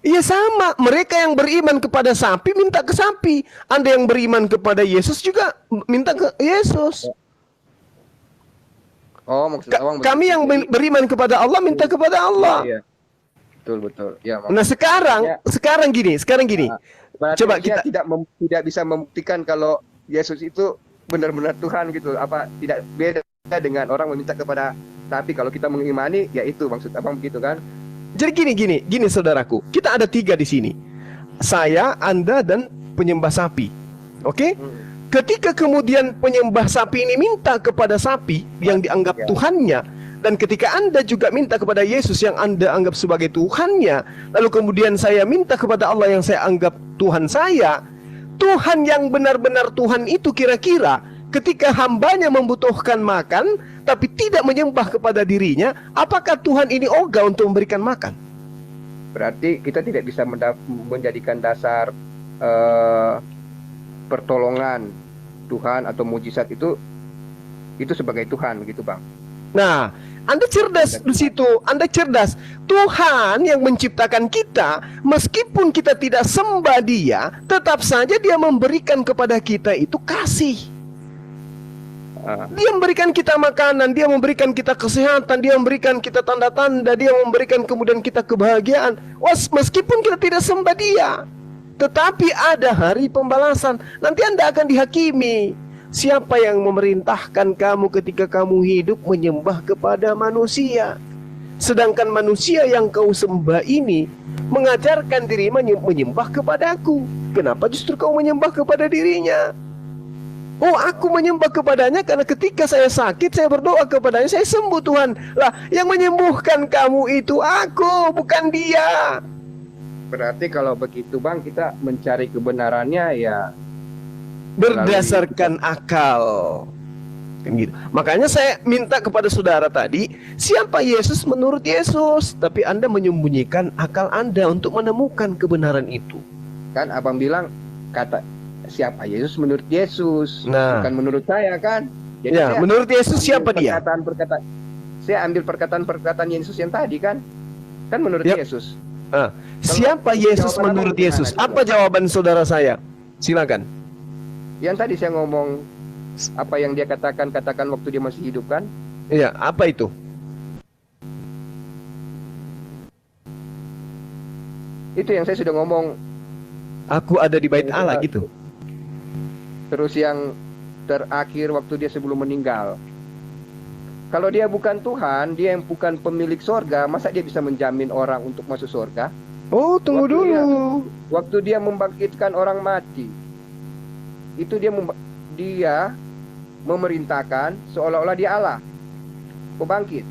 Iya sama, mereka yang beriman kepada sapi minta ke sapi. Anda yang beriman kepada Yesus juga minta ke Yesus. oh, maksud abang Kami yang beriman kepada Allah minta kepada Allah. Iya, betul betul. Ya, Nah sekarang gini. berarti Coba dia kita tidak bisa membuktikan kalau Yesus itu benar-benar Tuhan gitu. Apa tidak beda dengan orang meminta kepada sapi. Kalau kita mengimani, ya itu maksud abang begitu kan? jadi gini saudaraku. Kita ada 3 di sini. Saya, Anda dan penyembah sapi. Oke? Ketika kemudian penyembah sapi ini minta kepada sapi yang dianggap Ya. Tuhannya, dan ketika Anda juga minta kepada Yesus yang Anda anggap sebagai Tuhannya, lalu kemudian saya minta kepada Allah yang saya anggap Tuhan saya, Tuhan yang benar-benar Tuhan itu kira-kira ketika hambanya membutuhkan makan tapi tidak menyembah kepada dirinya, apakah Tuhan ini ogah untuk memberikan makan? Berarti kita tidak bisa menjadikan dasar pertolongan Tuhan atau mujizat itu sebagai Tuhan gitu, Bang. Nah, Anda cerdas di situ. Anda cerdas. Tuhan yang menciptakan kita, meskipun kita tidak sembah Dia, tetap saja Dia memberikan kepada kita itu kasih. Dia memberikan kita makanan, Dia memberikan kita kesehatan, Dia memberikan kita tanda-tanda, Dia memberikan kemudian kita kebahagiaan. Meskipun kita tidak sembah Dia, tetapi ada hari pembalasan. Nanti Anda akan dihakimi. Siapa yang memerintahkan kamu ketika kamu hidup menyembah kepada manusia? Sedangkan manusia yang kau sembah ini mengajarkan diri menyembah kepadaku. Kenapa justru kau menyembah kepada dirinya? Oh, aku menyembah kepadanya karena ketika saya sakit, saya berdoa kepadanya, saya sembuh Tuhan. Lah, yang menyembuhkan kamu itu aku, bukan dia. Berarti kalau begitu, Bang, kita mencari kebenarannya ya berdasarkan akal. Kan gitu. Makanya saya minta kepada saudara tadi, siapa Yesus menurut Yesus, tapi Anda menyembunyikan akal Anda untuk menemukan kebenaran itu. kan abang bilang kata siapa Yesus menurut Yesus, Nah. bukan menurut saya kan. Jadi Ya, saya menurut Yesus ambil siapa dia? perkataan-perkataan. Saya ambil perkataan-perkataan Yesus yang tadi kan menurut Yap. Yesus. Siapa Yesus jawaban menurut abang Yesus? gimana? Apa jawaban saudara saya? Silakan. Yang tadi saya ngomong apa yang dia katakan waktu dia masih hidup kan? Iya, apa itu? Itu yang saya sudah ngomong. Aku ada di bait Allah gitu. Terus yang terakhir waktu dia sebelum meninggal. Kalau dia bukan Tuhan, dia yang bukan pemilik sorga, masa dia bisa menjamin orang untuk masuk sorga? Oh, tunggu Waktu dulu. Waktu dia membangkitkan orang mati, itu dia memerintahkan seolah-olah dia Allah. Kau bangkit,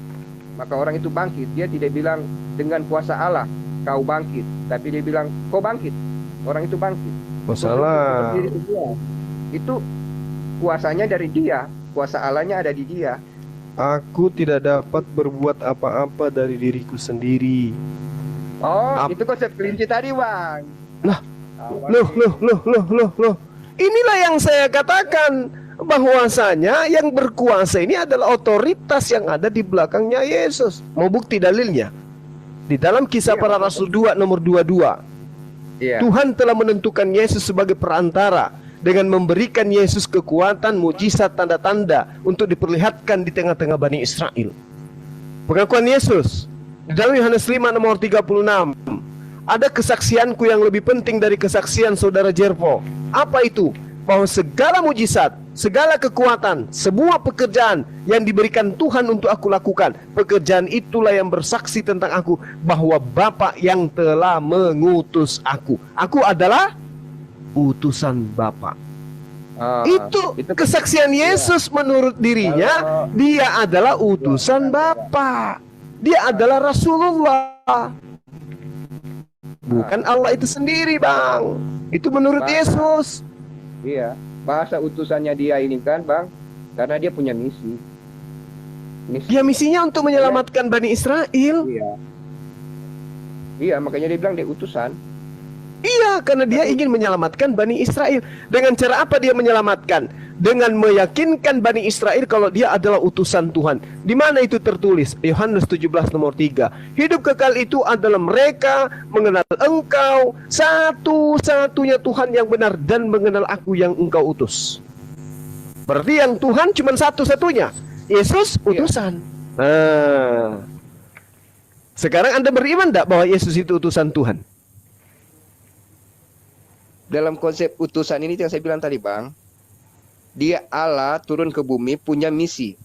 maka orang itu bangkit. Dia tidak bilang dengan kuasa Allah kau bangkit, tapi dia bilang kau bangkit. Orang itu bangkit. Masalah. Itu kuasanya dari dia, kuasa Allahnya ada di dia. Aku tidak dapat berbuat apa-apa dari diriku sendiri. Oh, itu konsep kelinci tadi, Bang. Nah, Loh. Inilah yang saya katakan, bahwasanya yang berkuasa ini adalah otoritas yang ada di belakangnya Yesus. Mau bukti dalilnya? Di dalam Kisah Para Rasul 2 nomor 22. Iya. Tuhan telah menentukan Yesus sebagai perantara dengan memberikan Yesus kekuatan, mujizat, tanda-tanda untuk diperlihatkan di tengah-tengah Bani Israel. Pengakuan Yesus di dalam Yohanes 5 nomor 36. Ada kesaksianku yang lebih penting dari kesaksian saudara Jervo. Apa itu? Bahwa segala mujizat, segala kekuatan, semua pekerjaan yang diberikan Tuhan untuk aku lakukan, pekerjaan itulah yang bersaksi tentang aku bahwa Bapa yang telah mengutus aku. Aku adalah utusan Bapa. Itu kesaksian Yesus menurut dirinya. Dia adalah utusan Bapa. Dia adalah Rasulullah, bukan Allah itu sendiri, Bang. Itu menurut Yesus. Iya, bahasa utusannya dia ini kan, Bang, karena dia punya misi. Misi. Dia misinya untuk menyelamatkan Bani Israel. Iya. Iya, makanya dia bilang dia utusan. Iya, karena dia ingin menyelamatkan Bani Israel. Dengan cara apa dia menyelamatkan? Dengan meyakinkan Bani Israel kalau dia adalah utusan Tuhan. Di mana itu tertulis? Yohanes 17 nomor 3. Hidup kekal itu adalah mereka mengenal engkau, satu-satunya Tuhan yang benar, dan mengenal aku yang engkau utus. Berarti yang Tuhan cuma satu-satunya. Yesus utusan. Nah, sekarang Anda beriman tidak bahwa Yesus itu utusan Tuhan? Dalam konsep utusan ini yang saya bilang tadi, Bang, dia Allah turun ke bumi punya misi.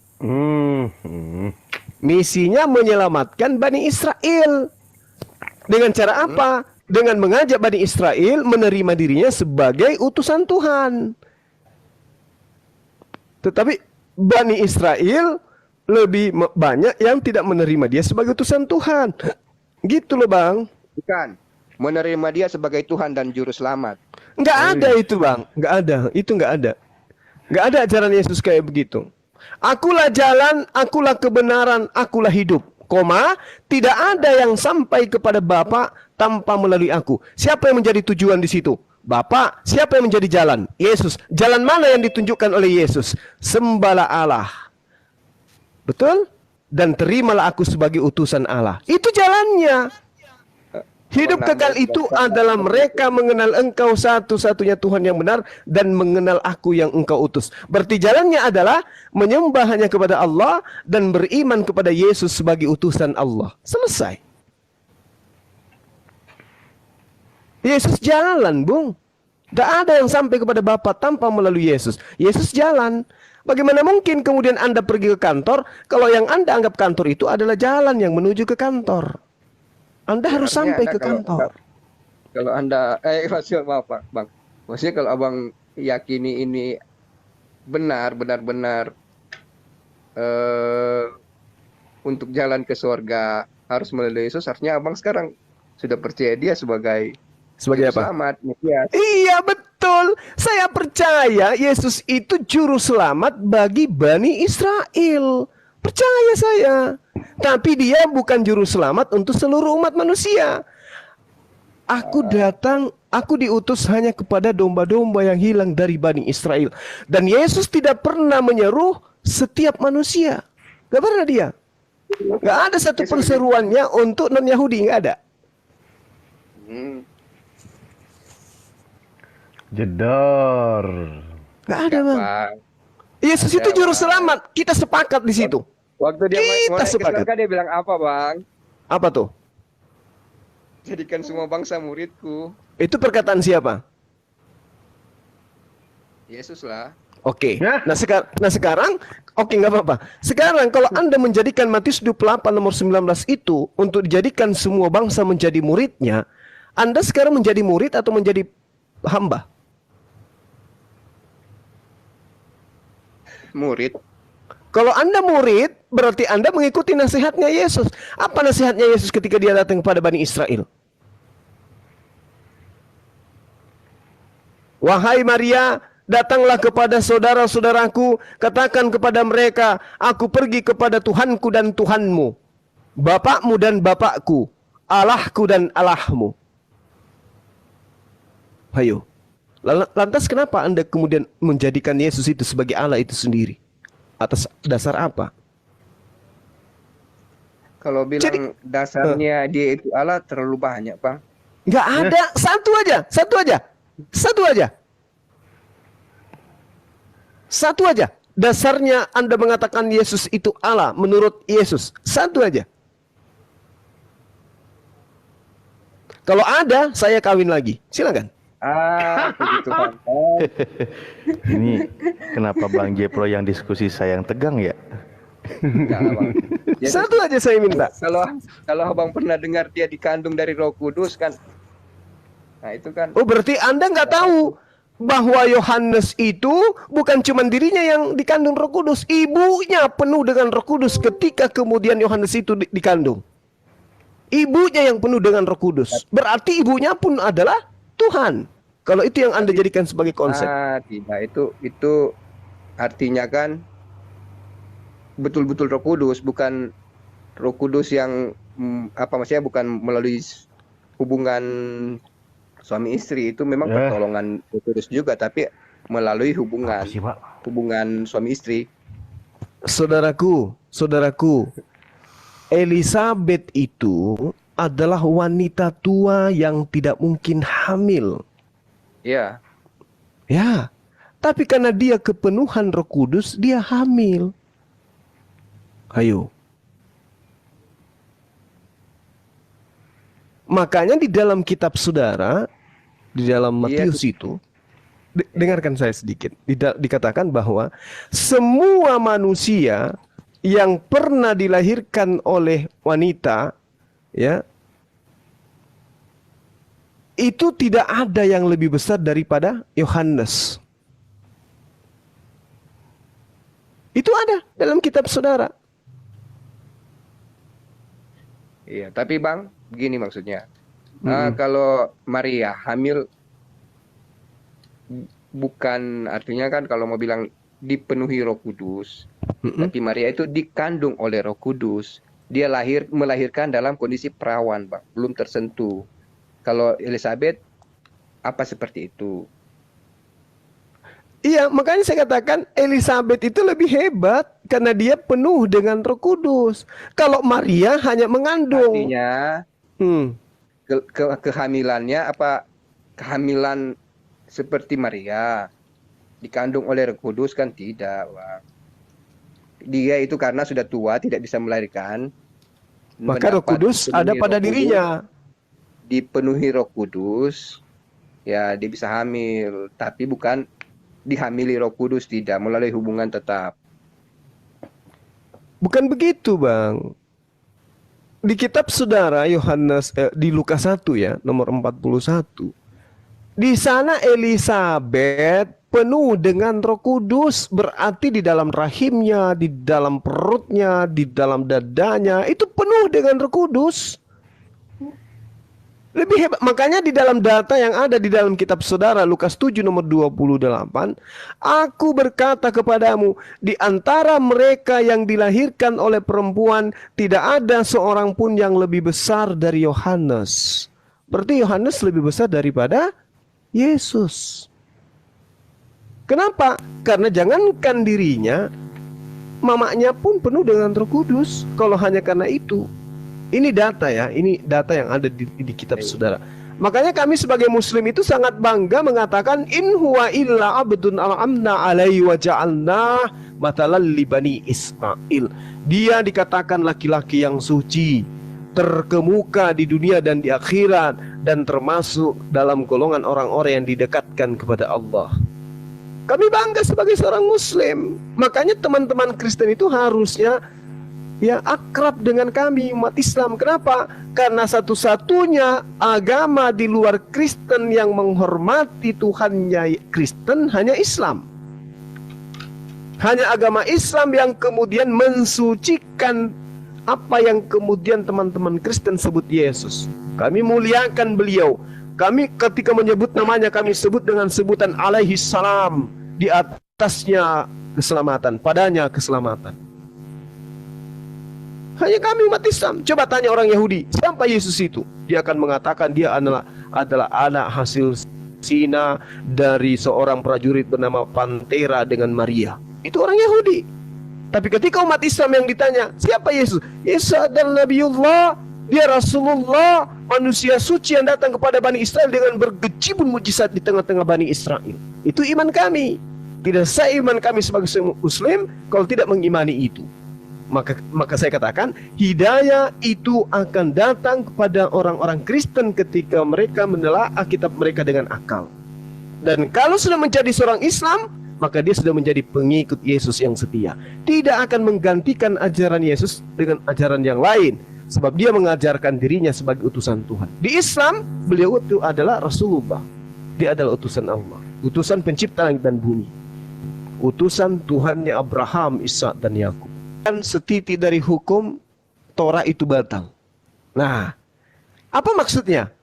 Misinya menyelamatkan Bani Israel. Dengan cara apa? Dengan mengajak Bani Israel menerima dirinya sebagai utusan Tuhan. Tetapi Bani Israel lebih banyak yang tidak menerima dia sebagai utusan Tuhan. Gitu loh, Bang. Bukan. Menerima dia sebagai Tuhan dan Juru Selamat. Nggak ada itu, Bang. Nggak ada. Itu nggak ada. Nggak ada ajaran Yesus kayak begitu. Akulah jalan, akulah kebenaran, akulah hidup. Koma, tidak ada yang sampai kepada Bapa tanpa melalui aku. Siapa yang menjadi tujuan di situ? Bapa. Siapa yang menjadi jalan? Yesus. Jalan mana yang ditunjukkan oleh Yesus? Sembahlah Allah. Betul? Dan terimalah aku sebagai utusan Allah. Itu jalannya. Hidup kekal itu adalah mereka mengenal engkau satu-satunya Tuhan yang benar dan mengenal aku yang engkau utus. Berarti jalannya adalah menyembah hanya kepada Allah dan beriman kepada Yesus sebagai utusan Allah. Selesai. Yesus jalan, Bung. Tidak ada yang sampai kepada Bapa tanpa melalui Yesus. Yesus jalan. Bagaimana mungkin kemudian Anda pergi ke kantor kalau yang Anda anggap kantor itu adalah jalan yang menuju ke kantor? Anda harus sampai ke kantor. Kalau Anda, maksudnya maaf Pak, Bang. Maksudnya kalau Abang yakini ini benar-benar untuk jalan ke surga harus melalui Yesus, artinya Abang sekarang sudah percaya dia sebagai apa? Selamat, Mesias. Iya, betul. Saya percaya Yesus itu juru selamat bagi Bani Israel. Percaya saya. Tapi dia bukan juru selamat untuk seluruh umat manusia. Aku datang, aku diutus hanya kepada domba-domba yang hilang dari Bani Israel. Dan Yesus tidak pernah menyeru setiap manusia. Gak pernah dia. Gak ada satu perseruannya untuk non-Yahudi. Gak ada. Jedor. Gak ada, Bang. Yesus itu juru selamat. Kita sepakat di situ. Waktu dia Kita mulai ke sepakat. surga, dia bilang apa, Bang? Apa tuh? Jadikan semua bangsa muridku. Itu perkataan siapa? Yesus lah. Oke. Nah sekarang, oke, nggak apa-apa. Sekarang kalau Anda menjadikan Matius 28 nomor 19 itu untuk dijadikan semua bangsa menjadi muridnya, Anda sekarang menjadi murid atau menjadi hamba? Murid. Kalau Anda murid, berarti Anda mengikuti nasihatnya Yesus. Apa nasihatnya Yesus ketika dia datang kepada Bani Israel? Wahai Maria, datanglah kepada saudara-saudaraku, katakan kepada mereka, aku pergi kepada Tuhanku dan Tuhanmu, Bapakmu dan Bapakku, Allahku dan Allahmu. Ayo. Lantas kenapa Anda kemudian menjadikan Yesus itu sebagai Allah itu sendiri? Atas dasar apa? Kalau bilang dasarnya dia itu Allah terlalu banyak, Bang. Nggak ada, satu aja. Dasarnya Anda mengatakan Yesus itu Allah menurut Yesus. Satu aja. Kalau ada, saya kawin lagi. Silakan. Begitu, Bang. Ini kenapa Bang Jepro yang diskusi saya yang tegang ya? Enggak lah, Bang. Jadi, Satu aja saya minta. Kalau Abang pernah dengar dia dikandung dari Roh Kudus kan. Nah, itu kan. Oh, berarti Anda nggak tahu bahwa Yohanes itu bukan cuma dirinya yang dikandung Roh Kudus, ibunya penuh dengan Roh Kudus ketika kemudian Yohanes itu dikandung. Ibunya yang penuh dengan Roh Kudus. Berarti ibunya pun adalah Tuhan. Kalau itu yang Anda jadikan sebagai konsep. Tidak, itu artinya kan betul-betul Roh Kudus, bukan Roh Kudus yang maksudnya bukan melalui hubungan suami istri, itu memang pertolongan Roh Kudus juga, tapi melalui hubungan suami istri. Saudaraku, Elizabeth itu adalah wanita tua yang tidak mungkin hamil. Ya. Ya, tapi karena dia kepenuhan Roh Kudus, dia hamil. Ayo. Makanya di dalam kitab saudara, di dalam Matius itu, dengarkan saya sedikit, dikatakan bahwa semua manusia yang pernah dilahirkan oleh wanita, ya, itu tidak ada yang lebih besar daripada Yohanes. Itu ada dalam kitab saudara. Iya, tapi Bang, begini maksudnya. Kalau Maria hamil, bukan artinya kan kalau mau bilang dipenuhi Roh Kudus, tapi Maria itu dikandung oleh Roh Kudus. Dia melahirkan dalam kondisi perawan, Bang, belum tersentuh. Kalau Elizabeth apa seperti itu? Iya, makanya saya katakan Elizabeth itu lebih hebat karena dia penuh dengan Roh Kudus. Kalau Maria hanya mengandung. Artinya kehamilannya kehamilan seperti Maria dikandung oleh Roh Kudus kan tidak, Bang. Dia itu karena sudah tua tidak bisa melahirkan. Maka Roh Kudus ada pada dirinya. Dipenuhi Roh Kudus, ya dia bisa hamil, tapi bukan dihamili Roh Kudus, tidak, melalui hubungan tetap. Bukan begitu, Bang. Di kitab saudara Yohanes di Lukas 1 ya, nomor 41. Di sana Elizabeth penuh dengan Roh Kudus, berarti di dalam rahimnya, di dalam perutnya, di dalam dadanya itu penuh dengan Roh Kudus. Lebih hebat. Makanya di dalam data yang ada di dalam kitab saudara Lukas 7 nomor 28, aku berkata kepadamu, di antara mereka yang dilahirkan oleh perempuan tidak ada seorang pun yang lebih besar dari Yohanes. Berarti Yohanes lebih besar daripada Yesus. Kenapa? Karena jangankan dirinya, mamanya pun penuh dengan Roh Kudus. Kalau hanya karena itu. Ini data ya, ini data yang ada di kitab saudara. Makanya kami sebagai muslim itu sangat bangga mengatakan in huwa illa abdun al'amna alaihi wa ja'alna matalan li bani Israil. Dia dikatakan laki-laki yang suci, terkemuka di dunia dan di akhirat, dan termasuk dalam golongan orang-orang yang didekatkan kepada Allah. Kami bangga sebagai seorang muslim. Makanya teman-teman Kristen itu harusnya ya akrab dengan kami umat Islam. Kenapa? Karena satu-satunya agama di luar Kristen yang menghormati Tuhannya Kristen hanya Islam. Hanya agama Islam yang kemudian mensucikan apa yang kemudian teman-teman Kristen sebut Yesus. Kami muliakan beliau. Kami ketika menyebut namanya kami sebut dengan sebutan alaihi salam. Di atasnya keselamatan, padanya keselamatan. Hanya kami umat Islam. Coba tanya orang Yahudi, siapa Yesus itu? Dia akan mengatakan dia adalah anak hasil zina dari seorang prajurit bernama Pantera dengan Maria. Itu orang Yahudi. Tapi ketika umat Islam yang ditanya, siapa Yesus? Yesus adalah Nabiullah, dia Rasulullah, manusia suci yang datang kepada Bani Israel dengan bergejibun mujizat di tengah-tengah Bani Israel. Itu iman kami. Tidak sah iman kami sebagai muslim kalau tidak mengimani itu. Maka saya katakan hidayah itu akan datang kepada orang-orang Kristen ketika mereka menelaah kitab mereka dengan akal. Dan kalau sudah menjadi seorang Islam, maka dia sudah menjadi pengikut Yesus yang setia. Tidak akan menggantikan ajaran Yesus dengan ajaran yang lain, sebab dia mengajarkan dirinya sebagai utusan Tuhan. Di Islam, beliau itu adalah Rasulullah. Dia adalah utusan Allah, utusan pencipta langit dan bumi, utusan Tuhannya Abraham, Ishak dan Yakub. Dan setitik dari hukum Torah itu batal. Nah, apa maksudnya?